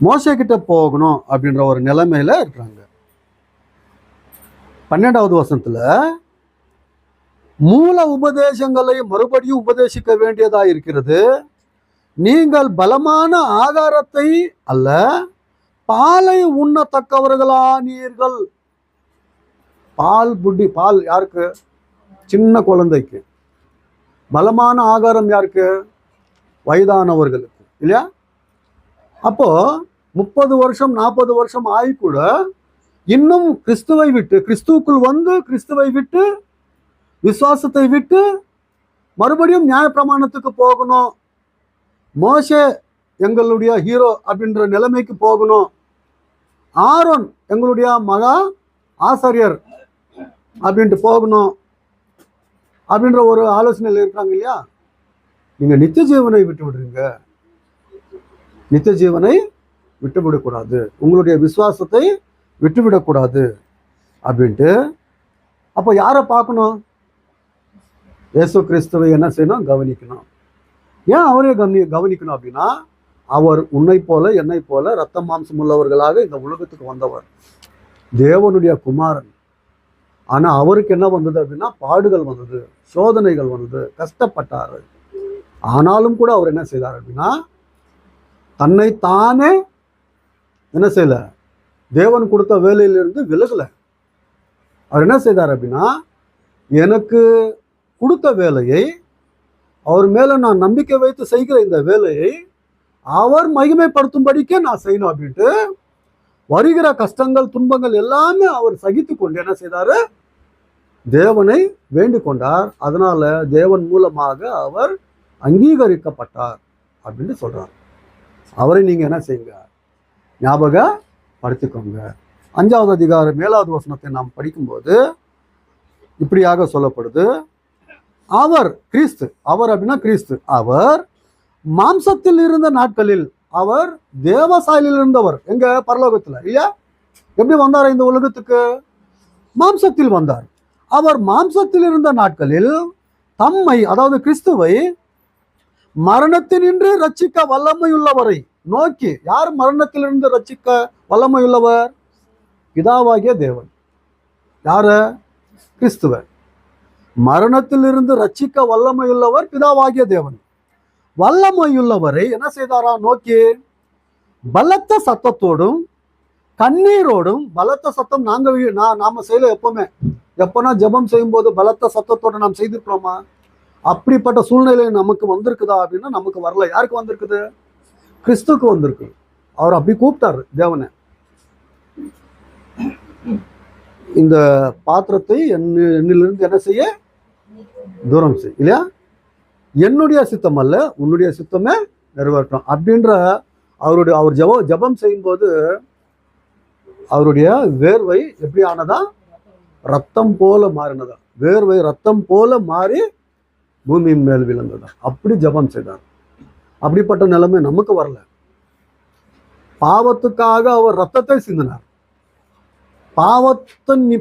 மோசே கிட்ட போகணும் அப்படின்ற ஒரு நிலைமையில இருக்கிறாங்க. 12வது வசனத்துல, மூல உபதேசங்களை மறுபடியும் உபதேசிக்க வேண்டியதா இருக்கிறது. நீங்கள் பலமான ஆகாரத்தை அல்ல, பாலை உண்ணத்தக்கவர்களானீர்கள். பால் யாருக்கு? சின்ன குழந்தைக்கு. பலமான ஆகாரம் யாருக்கு? வயதானவர்களுக்கு, இல்லையா? அப்போ 30 வருஷம் 40 வருஷம் ஆகி கூட இன்னும் கிறிஸ்துவை விட்டு, கிறிஸ்துவுக்குள் வந்து கிறிஸ்துவை விட்டு, விசுவாசத்தை விட்டு மறுபடியும் நியாயப்பிரமாணத்துக்கு போகணும், மோசே எங்களுடைய ஹீரோ அப்படின்ற நிலைமைக்கு போகணும், ஆரோன் எங்களுடைய மகா ஆசாரியர் அப்படின்ட்டு போகணும் அப்படின்ற ஒரு ஆலோசனையில் இருக்காங்க, இல்லையா? நீங்க நித்திய ஜீவனை விட்டு விடுறீங்க. நித்திய ஜீவனை விட்டுவிடக்கூடாது, உங்களுடைய விசுவாசத்தை விட்டுவிடக்கூடாது அப்படின்ட்டு. அப்போ யாரை பார்க்கணும்? இயேசு கிறிஸ்துவை என்ன செய்யணும்? கவனிக்கணும். ஏன் அவரே கவனிக்கணும் அப்படின்னா, அவர் உன்னை போல என்னை போல ரத்த மாம்சம் உள்ளவர்களாக இந்த உலகத்துக்கு வந்தவர், தேவனுடைய குமாரன். ஆனா அவருக்கு என்ன வந்தது அப்படின்னா, பாடுகள் வந்தது, சோதனைகள் வந்தது, கஷ்டப்பட்டாரு. ஆனாலும் கூட அவர் என்ன செய்தார் அப்படின்னா, தன்னை தானே என்ன செய்யல, தேவன் கொடுத்த வேலையிலிருந்து விலகல. அவர் என்ன செய்தார் அப்படின்னா, எனக்கு கொடுத்த வேலையை, அவர் மேல நான் நம்பிக்கை வைத்து செய்கிற இந்த வேலையை அவர் மகிமைப்படுத்தும்படிக்கே நான் செய்யணும் அப்படின்ட்டு வருகிற கஷ்டங்கள் துன்பங்கள் எல்லாமே அவர் சகித்து கொண்டு என்ன செய்தாரு? தேவனை வேண்டிக் கொண்டார். அதனால தேவன் மூலமாக அவர் அங்கீகரிக்கப்பட்டார் அப்படின்னு சொல்றார். அவரை நீங்க என்ன செய்யுங்க? ஞாபகப்படுத்திக்கோங்க. 5வது அதிகாரம் 7வது வசனத்தை நாம் படிக்கும்போது இப்படியாக சொல்லப்படுது, அவர் கிறிஸ்து, அவர் அப்படின்னா கிறிஸ்து, அவர் மாம்சத்தில் இருந்த நாட்களில், அவர் தேவசாயிலில் இருந்தவர், எங்க? பரலோகத்துல, இல்லையா? எப்படி வந்தார் இந்த உலகத்துக்கு? மாம்சத்தில் வந்தார். அவர் மாம்சத்தில் இருந்த நாட்களில் தம்மை, அதாவது கிறிஸ்துவை, மரணத்தினின்று ரட்சிக்க வல்லமையுள்ளவரை நோக்கி. யார் மரணத்திலிருந்து ரட்சிக்க வல்லமையுள்ளவர்? பிதாவாகிய தேவன். யார? கிறிஸ்துவ. மரணத்திலிருந்து ரட்சிக்க வல்லமையுள்ளவர் பிதாவாகிய தேவன். வல்லமையுள்ளவரை என்ன செய்தாரா? நோக்கி பலத்த சத்தத்தோடும் கண்ணீரோடும். பலத்த சத்தம் நாம செய்யல எப்பவுமே. எப்பனா ஜெபம் செய்யும் போது பலத்த சத்தத்தோட நாம் செய்திருக்கிறோமா? அப்படிப்பட்ட சூழ்நிலை நமக்கு வந்திருக்குதா அப்படின்னா நமக்கு வரல. யாருக்கு வந்திருக்குது? கிறிஸ்துக்கு வந்திருக்கு. அவர் அப்படி கூப்பிட்டாரு தேவனை, இந்த பாத்திரத்தை என்னிலிருந்து என்ன செய்ய? தூரம் செய், இல்லையா? என்னுடைய சித்தம் அல்ல, உன்னுடைய சித்தமே நிறைவேற்றும் அப்படின்ற அவர் ஜெபம் செய்யும் போது அவருடைய வேர்வை எப்படி ஆனதா? ரத்தம் போல மாறினதா. வேர்வை ரத்தம் போல மாறி பூமியின் மேல் விழுந்ததா. அப்படி ஜெபம் செய்தார். அப்படிப்பட்ட நிலைமை நமக்கு வரல. பாவத்துக்காக அவர் ரத்தத்தை சிந்தினார்.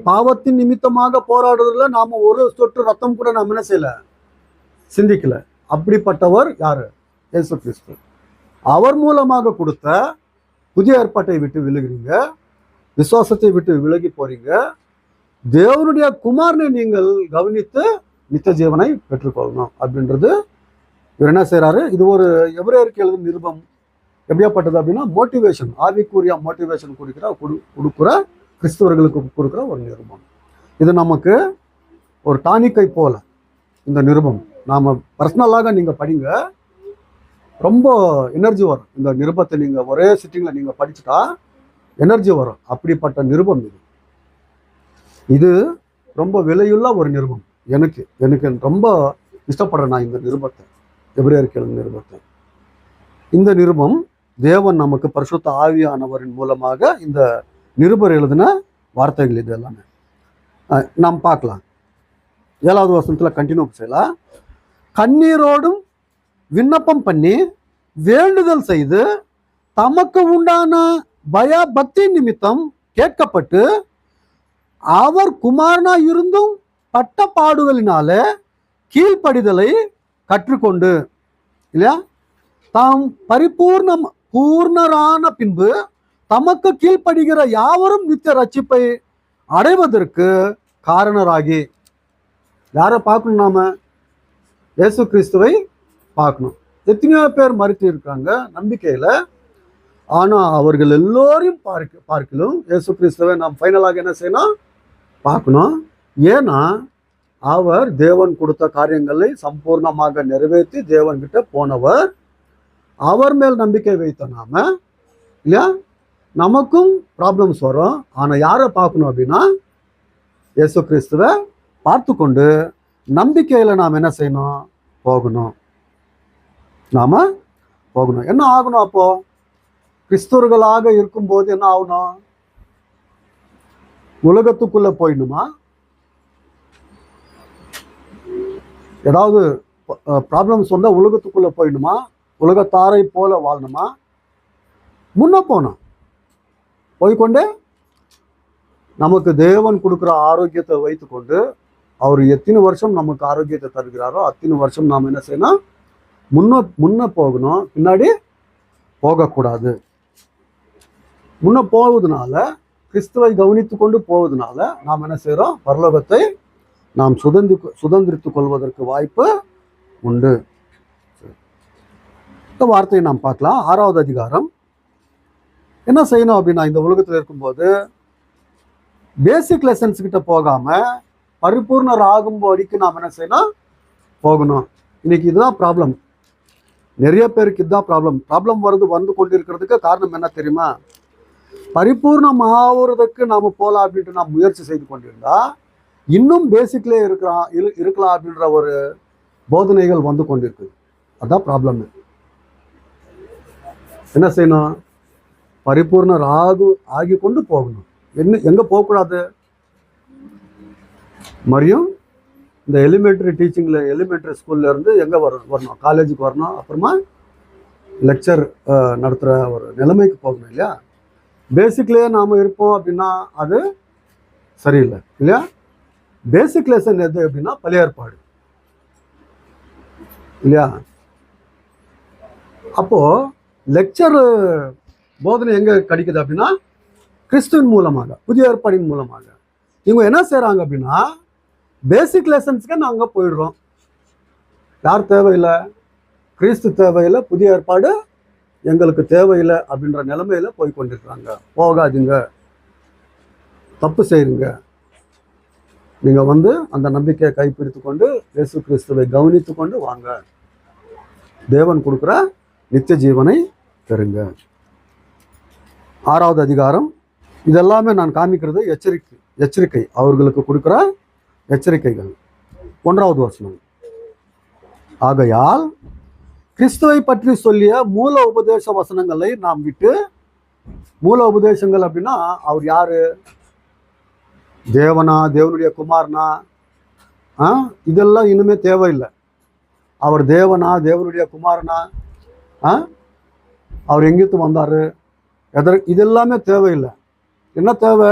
பாவத்தின் நிமித்தமாக போராடுறதுல நாம ஒரு சொட்டு ரத்தம் கூட நாம் என்ன செய்யல? சிந்திக்கல. அப்படிப்பட்டவர் யாரு? இயேசு கிறிஸ்து. அவர் மூலமாக கொடுத்த புதிய ஏற்பாட்டை விட்டு விலகுறீங்க, விசுவாசத்தை விட்டு விலகி போறீங்க. தேவனுடைய குமாரனை நீங்கள் கவனித்து நித்திய ஜீவனை பெற்றுக்கொள்ளணும் அப்படின்றது இவர் என்ன செய்யறாரு? இது ஒரு எபிரேயருக்கு எழுதும் நிருபம். எப்படியாப்பட்டது அப்படின்னா மோட்டிவேஷன், ஆவிக்குரிய மோட்டிவேஷன் கொடுக்குற கிறிஸ்தவர்களுக்கு கொடுக்குற ஒரு நிருபம். இது நமக்கு ஒரு டானிக்கை போல இந்த நிருபம். நாம பர்சனலாக நீங்க படிங்க, ரொம்ப எனர்ஜி வரும். இந்த நிருபத்தை நீங்க ஒரே சிட்டிங்ல நீங்க படிச்சுட்டா எனர்ஜி வரும். அப்படிப்பட்ட நிருபம் இது. இது ரொம்ப விலையுள்ள ஒரு நிருபம். எனக்கு ரொம்ப இஷ்டப்படுறேன் நான் இந்த நிருபத்தை, எபிரேயர்கள் நிருபத்தை. இந்த நிருபம் தேவன் நமக்கு பரிசுத்த ஆவியானவரின் மூலமாக இந்த நிருபர் எழுதின வார்த்தைகள் இது எல்லாமே நாம் பார்க்கலாம். 7வது வசனத்தில் கண்டினியூ செய்யலாம். கண்ணீரோடும் விண்ணப்பம் பண்ணி வேண்டுதல் செய்து தமக்கு உண்டான பக்தி நிமித்தம் கேட்கப்பட்டு அவர் குமாரனா இருந்தும் பட்ட பாடுகளினால கீழ்ப்படிதலை கற்றுக்கொண்டு இல்லையா, தாம் பூர்ணரான பின்பு தமக்கு கீழ்ப்படுகிற யாவரும் நித்திய ரட்சிப்பை அடைவதற்கு காரணராகி. யாரை பார்க்கணும்? நாம இயேசு கிறிஸ்துவை பார்க்கணும். எத்தனையோ பேர் மறுத்து இருக்காங்க நம்பிக்கையில. ஆனா அவர்கள் எல்லோரையும் பார்க்கலும் இயேசு கிறிஸ்துவை நாம் ஃபைனலாக என்ன செய்யணும்? பார்க்கணும். ஏன்னா அவர் தேவன் கொடுத்த காரியங்களை சம்பூர்ணமாக நிறைவேற்றி தேவன்கிட்ட போனவர். அவர் மேல் நம்பிக்கை வைத்த நாம இல்லையா, நமக்கும் ப்ராப்ளம்ஸ் வரும். ஆனா யாரை பார்க்கணும் அப்படின்னா இயேசு கிறிஸ்துவை பார்த்து கொண்டு நம்பிக்கையில நாம் என்ன செய்யணும்? போகணும். நாம போகணும். என்ன ஆகணும்? அப்போ கிறிஸ்தவர்களாக இருக்கும்போது என்ன ஆகணும்? உலகத்துக்குள்ள போயிடணுமா? ஏதாவது ப்ராப்ளம்ஸ் வந்தா உலகத்துக்குள்ள போயிடணுமா? உலகத்தாரை போல வாழணுமா? முன்ன போனோம். போய்கொண்டே நமக்கு தேவன் கொடுக்குற ஆரோக்கியத்தை வைத்துக்கொண்டு அவர் எத்தனை வருஷம் நமக்கு ஆரோக்கியத்தை தருகிறாரோ அத்தனை வருஷம் நாம் என்ன செய்யணும்? முன்ன போகணும். பின்னாடி போகக்கூடாது. முன்ன போவதனால, கிறிஸ்துவை கவனித்து கொண்டு போவதனால நாம் என்ன செய்கிறோம்? பரலோகத்தை நாம் சுதந்திரித்துக் கொள்வதற்கு வாய்ப்பு உண்டு. இந்த வார்த்தையை நாம் பார்க்கலாம். 6வது அதிகாரம். என்ன செய்யணும் அப்படின்னா, இந்த உலகத்தில் இருக்கும்போது பேசிக் லெசன்ஸ் கிட்ட போகாம பரிபூர்ணர் ஆகும்போது நாம் என்ன செய்யணும்? போகணும். இன்னைக்கு இதுதான் ப்ராப்ளம். நிறைய பேருக்கு இதுதான் ப்ராப்ளம் வந்து கொண்டிருக்கிறதுக்கு காரணம் என்ன தெரியுமா? பரிபூர்ணம் ஆகுறதுக்கு நாம போகலாம் அப்படின்ட்டு நாம் முயற்சி செய்து கொண்டிருந்தா இன்னும் பேசிக்லே இருக்கலாம் அப்படின்ற ஒரு போதனைகள் வந்து கொண்டிருக்கு. அதான் ப்ராப்ளம். என்ன செய்யணும்? பரிபூர்ணர் ஆகி கொண்டு போகணும். எங்க போகக்கூடாது? மறுபடியும் இந்த எலிமெண்ட்ரி ஸ்கூல்ல இருந்து எங்க வரணும்? காலேஜுக்கு வரணும். அப்புறமா லெக்சர் நடத்துகிற ஒரு நிலைமைக்கு போகணும் இல்லையா? பேசிக்லேயே நாம் இருப்போம் அப்படின்னா அது சரியில்லை இல்லையா? பேசிக் லெசன் எது அப்படின்னா பழைய ஏற்பாடு இல்லையா? அப்போ லெக்சர் போதனை எங்க கிடைக்குது அப்படின்னா கிறிஸ்துவின் மூலமாக, புதிய ஏற்பாடின் மூலமாக. இவங்க என்ன செய்யறாங்க அப்படின்னா பேசிக் லெசன்ஸ்க்கு நாங்க போயிடுறோம். யார் தேவையில்லை? கிறிஸ்து தேவையில்லை, புதிய ஏற்பாடு எங்களுக்கு தேவையில்லை அப்படின்ற நிலைமையில போய் கொண்டிருக்கிறாங்க. போகாதீங்க, தப்பு செய்யுங்க. நீங்க அந்த நம்பிக்கையை கைப்பிடித்து கொண்டு இயேசு கிறிஸ்துவை கவனித்து கொண்டு வாங்க. தேவன் கொடுக்குற நித்திய ஜீவனை பெறுங்க. 6வது அதிகாரம். இதெல்லாமே நான் காமிக்கிறது எச்சரிக்கை, அவர்களுக்கு கொடுக்குற எச்சரிக்கைகள். 1வது வசனம். ஆகையால் கிறிஸ்துவை பற்றி சொல்லிய மூல உபதேச வசனங்களை நாம் விட்டு, மூல உபதேசங்கள் அப்படின்னா அவர் யாரு? தேவனா, தேவனுடைய குமாரனா? இதெல்லாம் இனிமே தேவையில்லை. அவர் தேவனா, தேவனுடைய குமாரனா? அவர் எங்கிட்டு வந்தாரு? இதெல்லாமே தேவையில்லை. என்ன தேவை?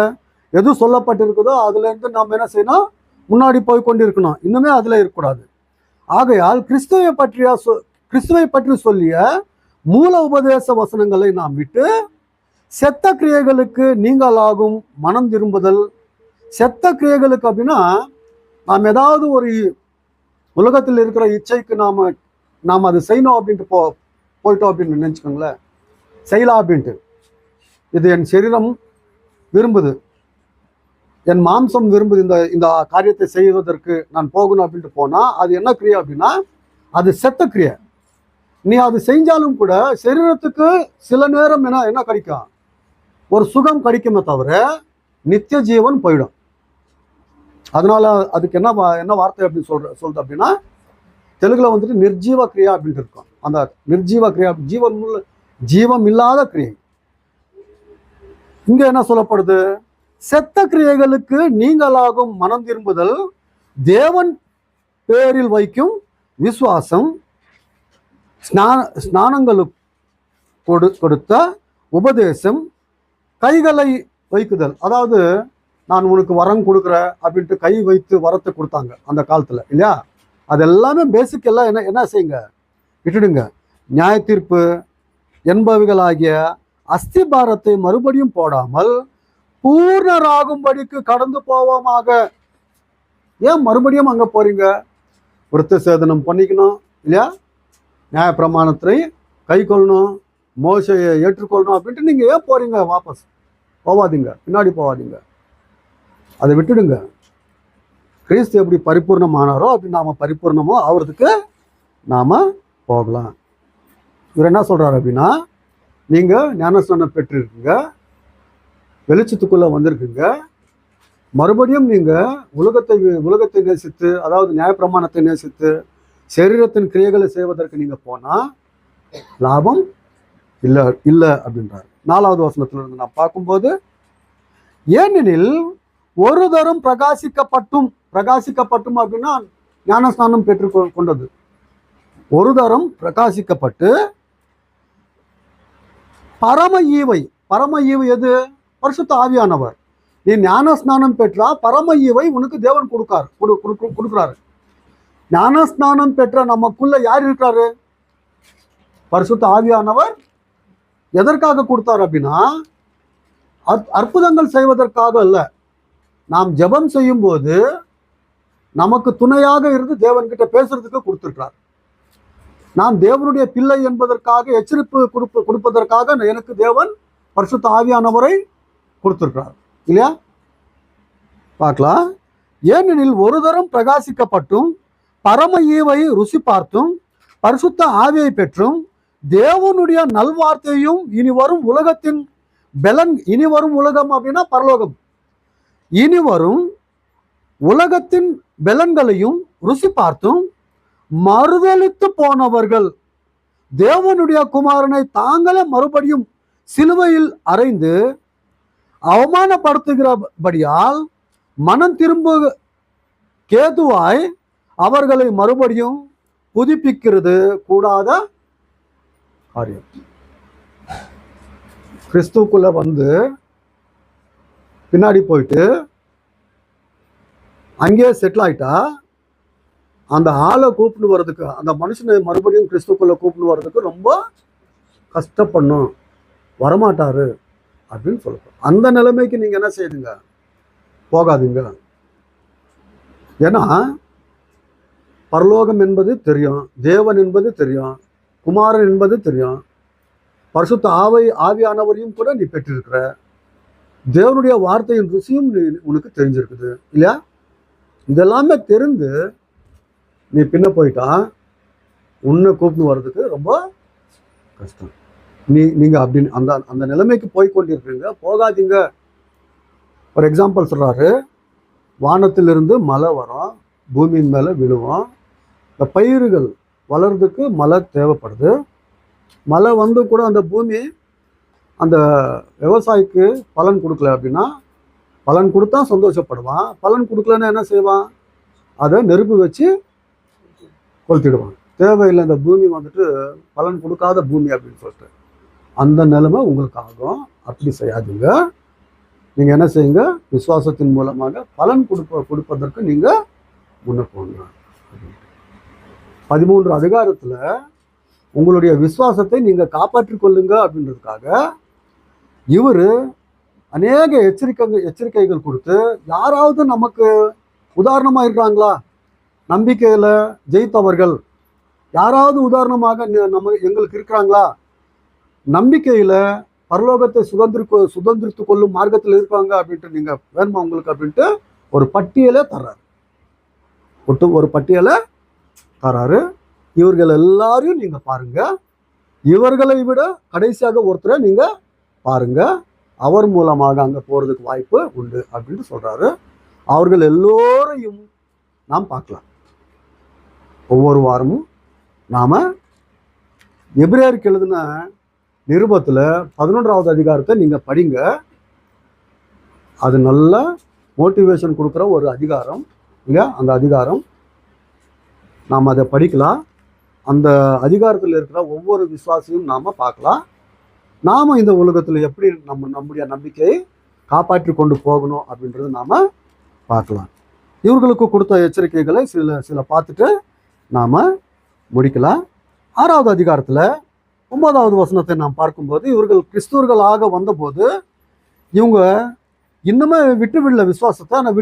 எது சொல்லப்பட்டிருக்குதோ அதுல இருந்து நாம் என்ன செய்யணும்? முன்னாடி போய் கொண்டு இருக்கணும். இன்னுமே அதுல இருக்கக்கூடாது. ஆகையால் கிறிஸ்துவை பற்றி சொல்லிய மூல உபதேச வசனங்களை நாம் விட்டு செத்த கிரியைகளுக்கு நீங்களாகும் மனம் திரும்புதல். செத்த கிரியைகளுக்கு அப்படின்னா நாம் ஏதாவது ஒரு உலகத்தில் இருக்கிற இச்சைக்கு நாம் அது செய்யணும் அப்படின்ட்டு போயிட்டோம் அப்படின்னு நினைச்சுக்கோங்களேன். செய்யலாம் அப்படின்ட்டு, இது என் சரீரம் விரும்புது, என் மாம்சம் விரும்புது, இந்த காரியத்தை செய்வதற்கு நான் போகணும் அப்படின்ட்டு போனா அது என்ன கிரியை அப்படின்னா அது செத்த கிரியை. நீ அது செஞ்சாலும் கூட சரீரத்துக்கு சில நேரம் என்ன கிடைக்கும்? ஒரு சுகம் கிடைக்குமே தவிர நித்திய ஜீவன் போயிடும். அதனால அதுக்கு என்ன வார்த்தை அப்படின்னு சொல்றது அப்படின்னா, தெலுங்குல வந்துட்டு நிர்ஜீவ கிரியா அப்படின்ட்டு இருக்கும். அந்த நிர்ஜீவ கிரியா ஜீவம் இல்லாத கிரியை. இங்க என்ன சொல்லப்படுது? செத்த கிரியைகளுக்கு நீங்களாகும் மனம் திரும்புதல், தேவன் பேரில் வைக்கும் விசுவாசம், ஸ்நானங்களுக்கு கொடுத்த உபதேசம், கைகளை வைக்குதல். அதாவது நான் உனக்கு வரம் கொடுக்குறேன் அப்படின்ட்டு கை வைத்து வரத்தை கொடுத்தாங்க அந்த காலத்துல இல்லையா? அது எல்லாமே பேசிக் எல்லாம் என்ன செய்யுங்க, விட்டுடுங்க. நியாய தீர்ப்பு என்பவைகளாகிய அஸ்திபாரத்தை மறுபடியும் போடாமல் பூர்ணராகும்படிக்கு கடந்து போவோமாக. ஏன் மறுபடியும் அங்க போறீங்க? விருத்த சேதனம் பண்ணிக்கணும் இல்லையா? நியாய பிரமாணத்தை கை கொள்ளணும், மோசையை ஏற்றுக்கொள்ளணும் அப்படின்ட்டு நீங்க ஏன் போறீங்க? வாபஸ் போவாதீங்க, பின்னாடி போவாதீங்க, அதை விட்டுடுங்க. கிறிஸ்து எப்படி பரிபூர்ணமானாரோ அப்படி நாம பரிபூர்ணமோ ஆகிறதுக்கு நாம போகலாம். இவர் என்ன சொல்றாரு அப்படின்னா, நீங்க ஞானஸ்நானம் பெற்றிருக்கீங்க, வெளிச்சத்துக்குள்ள வந்திருக்குங்க, மறுபடியும் நீங்க உலகத்தை நேசித்து, அதாவது நியாயப்பிரமாணத்தை நேசித்து சரீரத்தின் கிரியைகளை செய்வதற்கு நீங்க போனா லாபம் இல்லை அப்படின்றாரு. 4வது வசனத்துல இருந்து நான் பார்க்கும்போது, ஏனெனில் ஒரு தரம் பிரகாசிக்கப்பட்டும் அப்படின்னா ஞானஸ்நானம் பெற்று கொண்டது. ஒரு தரம் பிரகாசிக்கப்பட்டு பரம ஈவை எது? பரிசுத்த ஆவியானவர். நீ ஞானஸ்நானம் பெற்றா பரம ஈவை உனக்கு தேவன் கொடுக்குறாரு. ஞானஸ்நானம் பெற்ற நமக்குள்ள யார் இருக்கிறாரு? பரிசுத்த ஆவியானவர். எதற்காக கொடுத்தார் அப்படின்னா, அற்புதங்கள் செய்வதற்காக அல்ல. நாம் ஜெபம் செய்யும் போது நமக்கு துணையாக இருந்து தேவன்கிட்ட பேசுறதுக்கு கொடுத்திருக்கிறார். நாம் தேவனுடைய பிள்ளை என்பதற்காக எச்சரிப்பு கொடுப்பதற்காக எனக்கு தேவன் பரிசுத்த ஆவியானவரை கொடுத்திருக்கிறார் இல்லையா? பார்க்கலாம். ஏனெனில் ஒரு தரம் பிரகாசிக்கப்பட்டும் பரம ஈவை ருசி பார்த்தும் பரிசுத்த ஆவியை பெற்றும் தேவனுடைய நல்வார்த்தையும் இனி வரும் உலகத்தின் பலன், இனி வரும் உலகம் அப்படின்னா பரலோகம், இனி வரும் உலகத்தின் பலன்களையும் ருசி பார்த்தும் மறுதலித்து போனவர்கள் தேவனுடைய குமாரனை தாங்களே மறுபடியும் சிலுவையில் அறைந்து அவமானப்படுத்துகிறபடியால் மனம் திரும்ப கேதுவாய் அவர்களை மறுபடியும் புதுப்பிக்கிறது கூடாத காரியம். கிறிஸ்துக்குள்ள வந்து பின்னாடி போயிட்டு அங்கேயே செட்டில் ஆயிட்டா அந்த ஆளை கூப்பிட்டு வர்றதுக்கு, அந்த மனுஷனை மறுபடியும் கிறிஸ்துக்குள்ள கூப்பிட்டு வர்றதுக்கு ரொம்ப கஷ்டப்படணும், வரமாட்டாரு அப்படின்னு சொல்லுவோம். அந்த நிலைமைக்கு நீங்க என்ன செய்யுங்க, போகாதீங்க. ஏன்னா பரலோகம் என்பது தெரியும், தேவன் என்பது தெரியும், குமாரன் என்பது தெரியும், பரிசுத்த ஆவியானவரையும் கூட நீ பெற்றிருக்கிற, தேவனுடைய வார்த்தையின் ருசியும் உனக்கு தெரிஞ்சிருக்குது இல்லையா? இதெல்லாமே தெரிந்து நீ பின்ன போயிட்டா உன்னை கூப்பிட்டு வர்றதுக்கு ரொம்ப கஷ்டம். நீங்க அப்படின்னு அந்த நிலைமைக்கு போய் கொண்டிருக்கீங்க, போகாதீங்க. ஒரு எக்ஸாம்பிள் சொல்றாரு, வானத்திலிருந்து மழை வரும், பூமியின் மேலே விழுவோம். இந்த பயிர்கள் வளர்றதுக்கு மழை தேவைப்படுது. மழை வந்து கூட அந்த பூமி அந்த விவசாயிக்கு பலன் கொடுக்கல அப்படின்னா, பலன் கொடுத்தா சந்தோஷப்படுவான், பலன் கொடுக்கலன்னா என்ன செய்வான், அதை நெருப்பு வச்சு கொளுத்திடுவான். தேவையில்லை இந்த பூமி வந்துட்டு பலன் கொடுக்காத பூமி அப்படின்னு சொல்லிட்டு அந்த நிலைமை உங்களுக்கு ஆகும். அப்படி செய்யாதீங்க. நீங்கள் என்ன செய்யுங்க, விசுவாசத்தின் மூலமாக பலன் கொடுப்பதற்கு நீங்கள் முன்ன போங்க. 13 அதிகாரத்தில் உங்களுடைய விசுவாசத்தை நீங்கள் காப்பாற்றிக் கொள்ளுங்க அப்படின்றதுக்காக இவர் அநேக எச்சரிக்கைகள் கொடுத்து, யாராவது நமக்கு உதாரணமாக இருக்கிறாங்களா, நம்பிக்கையில் ஜெயித்தவர்கள் யாராவது உதாரணமாக எங்களுக்கு இருக்கிறாங்களா, நம்பிக்கையில் பரலோகத்தை சுதந்திரித்து கொள்ளும் மார்க்கத்தில் இருக்காங்க அப்படின்ட்டு நீங்கள் வேணுமா உங்களுக்கு அப்படின்ட்டு ஒரு பட்டியலை தர்றாரு. ஒரு பட்டியலை தராரு. இவர்கள் எல்லாரையும் நீங்கள் பாருங்க, இவர்களை விட கடைசியாக ஒருத்தரை நீங்கள் பாருங்க. அவர் மூலமாக அங்கே போகிறதுக்கு வாய்ப்பு உண்டு அப்படின்னு சொல்கிறாரு. அவர்கள் எல்லோரையும் நாம் பார்க்கலாம். ஒவ்வொரு வாரமும் நாம் எபிரேயருக்கு எழுதின நிருபத்தில் 11வது அதிகாரத்தை நீங்கள் படிங்க. அது நல்ல மோட்டிவேஷன் கொடுக்குற ஒரு அதிகாரம் இல்லையா? அந்த அதிகாரம் நாம் அதை படிக்கலாம். அந்த அதிகாரத்தில் இருக்கிற ஒவ்வொரு விசுவாசியும் நாம் பார்க்கலாம். நாம் இந்த உலகத்தில் எப்படி நம்முடைய நம்பிக்கையை காப்பாற்றி கொண்டு போகணும் அப்படின்றது நாம் பார்க்கலாம். இவர்களுக்கு கொடுத்த எச்சரிக்கைகளை சில பார்த்துட்டு நாம் முடிக்கலாம். 6வது அதிகாரத்தில் 9வது வசனத்தை நாம் பார்க்கும்போது, இவர்கள் கிறிஸ்துவர்களாக வந்தபோது இவங்க இன்னுமே விட்டுவிடல விசுவாசத்தை. ஆனால்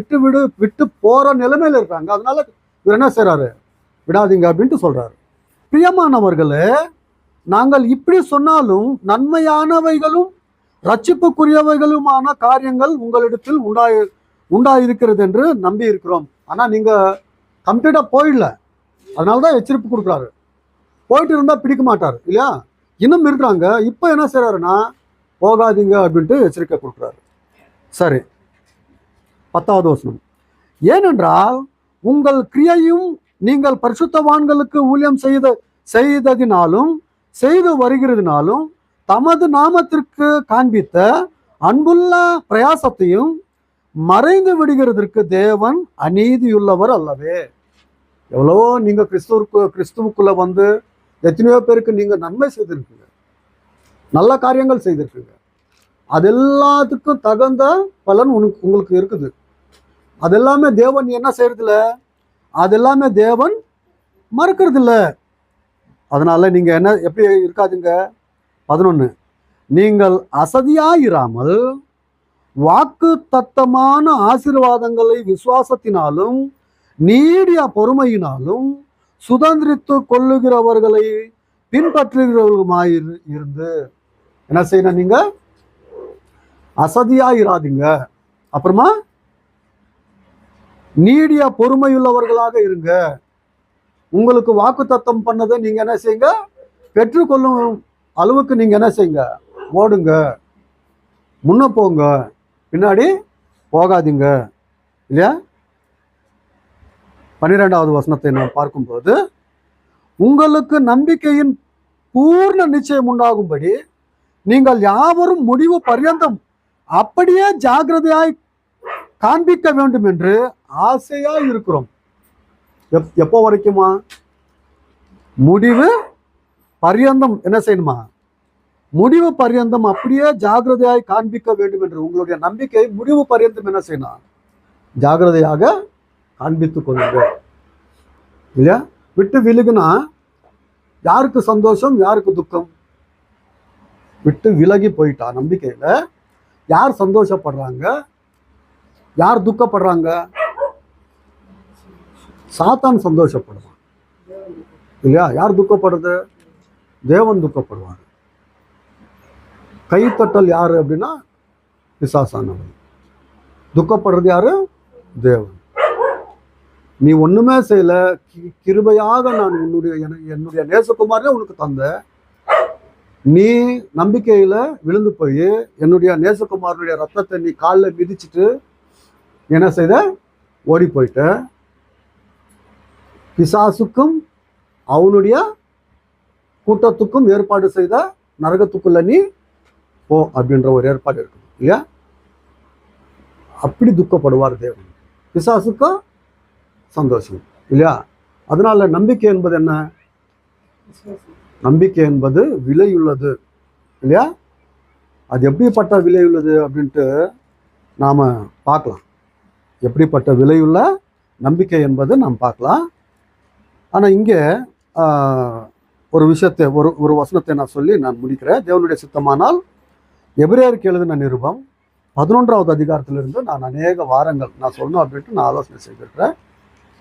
விட்டு போகிற நிலைமையில் இருக்காங்க. அதனால இவர் என்ன செய்கிறாரு? விடாதீங்க அப்படின்ட்டு சொல்கிறாரு. பிரியமானவர்களே, நாங்கள் இப்படி சொன்னாலும் நன்மையானவைகளும் ரட்சிப்புக்குரியவைகளுமான காரியங்கள் உங்களிடத்தில் உண்டாயிருக்கிறது என்று நம்பி இருக்கிறோம். ஆனால் நீங்கள் கம்ப்ளீட்டாக போயிடல. அதனால தான் எச்சரிப்பு கொடுக்குறாரு. போயிட்டு இருந்தால் பிடிக்க மாட்டார் இல்லையா? இன்னும் இருக்கிறாங்க. இப்போ என்ன செய்கிறாருன்னா, போகாதீங்க அப்படின்ட்டு எச்சரிக்கை கொடுக்குறாரு. சரி, 10வது வசனம். ஏனென்றால் உங்கள் கிரியையும் நீங்கள் பரிசுத்தவான்களுக்கு ஊழியம் செய்ததினாலும் செய்து வருகிறதுனாலும் தமது நாமத்திற்கு காண்பித்த அன்புள்ள பிரயாசத்தையும் மறைந்து விடுகிறதற்கு தேவன் அநீதியுள்ளவர் அல்லவே. எவ்வளவோ நீங்க கிறிஸ்துவுக்குள்ள வந்து எத்தனையோ பேருக்கு நீங்க நன்மை செய்திருக்கீங்க, நல்ல காரியங்கள் செய்திருக்கீங்க. அது எல்லாத்துக்கும் தகுந்த பலன் உங்களுக்கு இருக்குது. அது எல்லாமே தேவன் என்ன செய்யறதில்ல, அது எல்லாமே தேவன் மறுக்கிறது இல்லை. அதனால நீங்க என்ன எப்படி இருக்காதுங்க. 11, நீங்கள் அசதியாயிராமல் வாக்கு தத்தமான ஆசீர்வாதங்களை விசுவாசத்தினாலும் நீடிய பொறுமையினாலும் சுதந்திரித்து கொள்ளுகிறவர்களை பின்பற்றுகிறவர்களுமாய் இருந்து என்ன செய்யணும்? நீங்க அசதியாயிராதீங்க. அப்புறமா நீடிய பொறுமையுள்ளவர்களாக இருங்க. உங்களுக்கு வாக்கு தத்தம் பண்ணதை நீங்க என்ன செய்யுங்க? பெற்றுக்கொள்ளும் அளவுக்கு நீங்க என்ன செய்யுங்க? ஓடுங்க, முன்ன போங்க, பின்னாடி போகாதீங்க இல்லையா? 12வது வசனத்தை நாம் பார்க்கும்போது, உங்களுக்கு நம்பிக்கையின் பூர்ண நிச்சயம் உண்டாகும்படி நீங்கள் யாவரும் முடிவு பர்யந்தம் அப்படியே ஜாக்கிரதையாய் காண்பிக்க வேண்டும் என்று ஆசையா இருக்கிறோம். எப்போ வரைக்குமா? முடிவு பர்யந்தம் என்ன செய்யணுமா? முடிவு பர்யந்தம் அப்படியே ஜாக்கிரதையாய் காண்பிக்க வேண்டும் என்று. உங்களுடைய நம்பிக்கை முடிவு பர்யந்தம் என்ன செய்யணும்? ஜாக்கிரதையாக காண்பித்து கொள்ளுங்க இல்லையா? விட்டு விலகுனா யாருக்கு சந்தோஷம், யாருக்கு துக்கம்? விட்டு விலகி போயிட்டா நம்பிக்கையில யார் சந்தோஷப்படுறாங்க, யார் துக்கப்படுறாங்க? சாத்தான் சந்தோஷப்படுவான் இல்லையா? யார் துக்கப்படுறது? தேவன் துக்கப்படுவார். கைத்தட்டல் யாரு அப்படின்னா பிசாசானவன். துக்கப்படுறது யாரு? தேவன். நீ ஒண்ணுமே செய்யல, கிருபையாக நான் என்னுடைய நேசகுமாரே உனக்கு தந்த, நீ நம்பிக்கையில விழுந்து போய் என்னுடைய நேசகுமாரனுடைய ரத்தத்தை நீ காலில் மிதிச்சுட்டு என்ன செய்த? ஓடி போயிட்ட. பிசாசுக்கும் அவனுடைய கூட்டத்துக்கும் ஏற்பாடு செய்த நரகத்துக்குள்ள நீ போ அப்படின்ற ஒரு ஏற்பாடு இருக்குது இல்லையா? அப்படி துக்கப்படுவார் தேவன். பிசாசுக்கும் சந்தோஷம் இல்லையா? அதனால நம்பிக்கை என்பது என்ன? நம்பிக்கை என்பது விலையுள்ளது இல்லையா? அது எப்படிப்பட்ட விலையுள்ளது அப்படின்ட்டு நாம பார்க்கலாம். எப்படிப்பட்ட விலையுள்ள நம்பிக்கை என்பது நாம் பார்க்கலாம். ஆனால் இங்கே ஒரு விஷயத்தை ஒரு வசனத்தை நான் சொல்லி நான் முடிக்கிறேன். தேவனுடைய சித்தமானால் எபிரேயருக்கு எழுதின நிருபம் 11வது அதிகாரத்திலிருந்து நான் அநேக வாரங்கள் நான் சொல்லணும் அப்படின்ட்டு நான் ஆலோசனை செய்திருக்கிறேன்.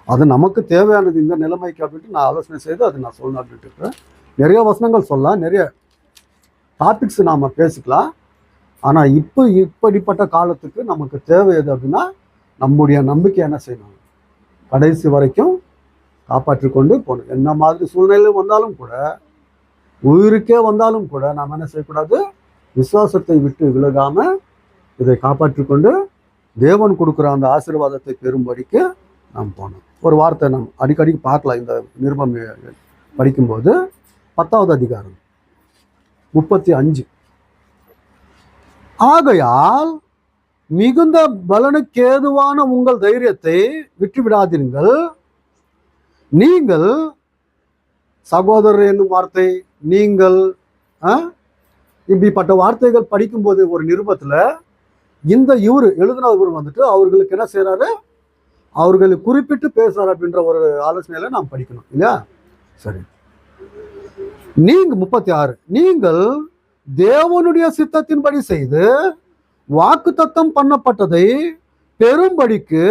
அது நமக்கு தேவையானது இந்த நிலைமைக்கு அப்படின்ட்டு நான் ஆலோசனை செய்து அது நான் சொல்லணும் அப்படின்ட்டு இருக்கிறேன். நிறைய வசனங்கள் சொல்லலாம், நிறைய டாபிக்ஸ் நாம் பேசிக்கலாம். ஆனால் இப்படிப்பட்ட காலத்துக்கு நமக்கு தேவை எது அப்படின்னா, நம்முடைய நம்பிக்கை என்ன செய்யணும்? கடைசி வரைக்கும் காப்பாற்றி கொண்டு போகணும். என்ன மாதிரி சூழ்நிலை வந்தாலும் கூட, உயிருக்கே வந்தாலும் கூட நாம் என்ன செய்யக்கூடாது? விசுவாசத்தை விட்டு விலகாம இதை காப்பாற்றி கொண்டு தேவன் கொடுக்குற அந்த ஆசீர்வாதத்தை பெறும்படிக்கு நாம் போனோம். ஒரு வார்த்தை நாம் அடிக்கடி பார்க்கலாம் இந்த நிருபம் படிக்கும்போது. 10வது அதிகாரம் 35. ஆகையால் மிகுந்த பலனுக்கேதுவான உங்கள் தைரியத்தை விட்டுவிடாதீர்கள். நீங்கள் சகோதரர் என்னும் வார்த்தை, நீங்கள் இப்படிப்பட்ட வார்த்தைகள் படிக்கும்போது ஒரு நிருபத்துல இந்த எழுதினவர் வந்துட்டு அவர்களுக்கு என்ன செய்யறாரு, அவர்களை குறிப்பிட்டு பேசுறாரு அப்படின்ற ஒரு ஆலோசனையில நாம் படிக்கணும் இல்லையா? சரி, நீங்க 36, நீங்கள் தேவனுடைய சித்தத்தின்படி செய்து வாக்குத்தத்தம் பண்ணப்பட்டதை பெரும்படிக்கு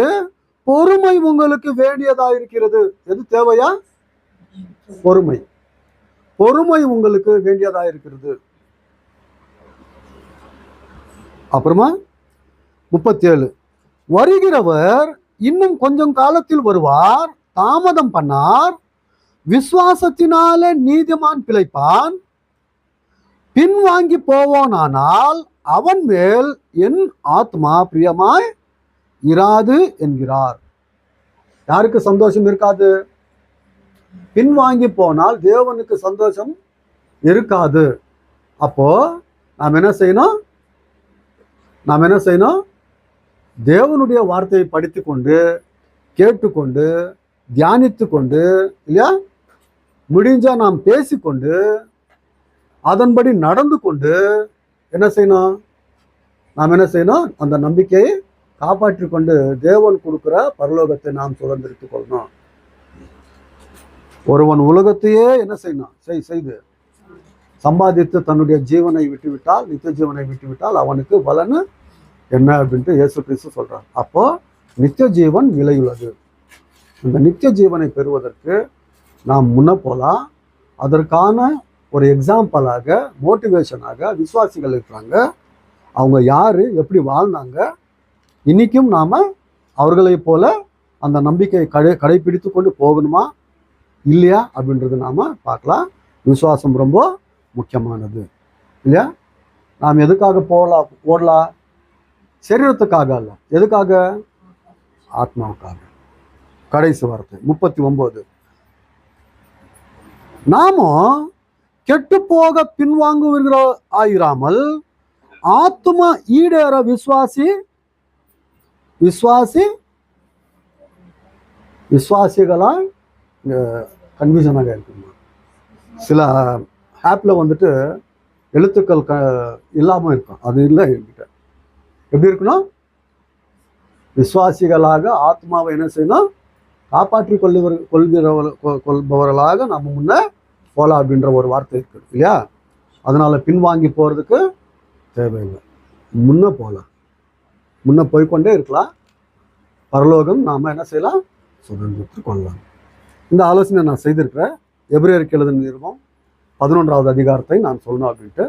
பொறுமை உங்களுக்கு வேண்டியதா இருக்கிறது. எது தேவையா? பொறுமை. பொறுமை உங்களுக்கு வேண்டியதா இருக்கிறது. அப்புறமா 37, வருகிறவர் இன்னும் கொஞ்சம் காலத்தில் வருவார், தாமதம் பண்ணார், விசுவாசத்தினால நீதிமான் பிழைப்பான், பின்வாங்கி போவோனானால் அவன் மேல் என் ஆத்மா பிரியமாய் இராது என்கிறார். யாருக்கு சந்தோஷம் இருக்காது? பின்வாங்கி போனால் தேவனுக்கு சந்தோஷம் இருக்காது. அப்போ நாம் என்ன செய்யணும்? தேவனுடைய வார்த்தையை படித்து கொண்டு, கேட்டுக்கொண்டு, தியானித்து கொண்டு, இல்லையா, முடிஞ்சா நாம் பேசிக்கொண்டு, அதன்படி நடந்து கொண்டு என்ன செய்யணும்? நாம் என்ன செய்யணும்? அந்த நம்பிக்கையை காப்பாற்றி கொண்டு தேவன் கொடுக்கிற பரலோகத்தை நாம் சுதந்திரித்துக் கொள்ளணும். ஒருவன் உலகத்தையே என்ன செய்யணும்? செய்து சம்பாதித்து தன்னுடைய ஜீவனை விட்டுவிட்டால், நித்திய ஜீவனை விட்டுவிட்டால் அவனுக்கு பலன் என்ன அப்படின்ட்டு இயேசு கிறிஸ்து சொல்றார். அப்போ நித்திய ஜீவன் விலையுள்ளது. இந்த நித்திய ஜீவனை பெறுவதற்கு நாம் முன்ன போலாம். அதற்கான ஒரு எக்ஸாம்பிளாக, மோட்டிவேஷனாக விசுவாசிகள் இருக்கிறாங்க. அவங்க யாரு, எப்படி வாழ்ந்தாங்க, இன்னைக்கும் நாம அவர்களை போல அந்த நம்பிக்கையை கடைபிடித்து கொண்டு போகணுமா இல்லையா அப்படின்றது நாம பார்க்கலாம். விசுவாசம் ரொம்ப முக்கியமானது இல்லையா? நாம் எதுக்காக ஓடலாம்? சரீரத்துக்காக அல்ல. எதுக்காக? ஆத்மாவுக்காக. கடைசி வார்த்தை 39, நாமும் கெட்டு போக பின்வாங்குவீர்களோ ஆயிராமல் ஆத்மா ஈடேற விசுவாசிகளாய் கன்ஃபியூஷனாக இருக்குமா? சில ஆப்பில் வந்துட்டு எழுத்துக்கள் இல்லாமல் இருக்கும். அது இல்லை என்கிட்ட. எப்படி இருக்கணும்? விசுவாசிகளாக ஆத்மாவை என்ன செய்யணும்? காப்பாற்றி கொள்பவர்களாக நம்ம முன்ன போகலாம் அப்படின்ற ஒரு வார்த்தை இருக்குது இல்லையா? அதனால பின்வாங்கி போகிறதுக்கு தேவையில்லை. முன்ன போகலாம், முன்ன போய்கொண்டே இருக்கலாம். பரலோகம் நாம் என்ன செய்யலாம்? சுதந்திரத்து கொள்ளலாம். இந்த ஆலோசனை நான் செய்திருக்கிறேன். எபிரேயருக்கு எழுதின நிருபம் 11வது அதிகாரத்தை நான் சொல்லணும் அப்படின்ட்டு.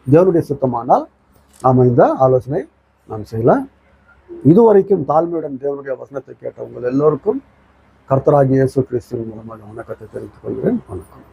தேவனுடைய சுத்தமானால் நாம் இந்த ஆலோசனை நாம் செய்யலாம். இதுவரைக்கும் தாழ்மையுடன் தேவனுடைய வசனத்தை கேட்டவங்க எல்லோருக்கும் கர்த்தராகிய இயேசு கிறிஸ்துவின் மூலமாக வணக்கத்தை தெரிவித்துக் கொள்கிறேன். வணக்கம்.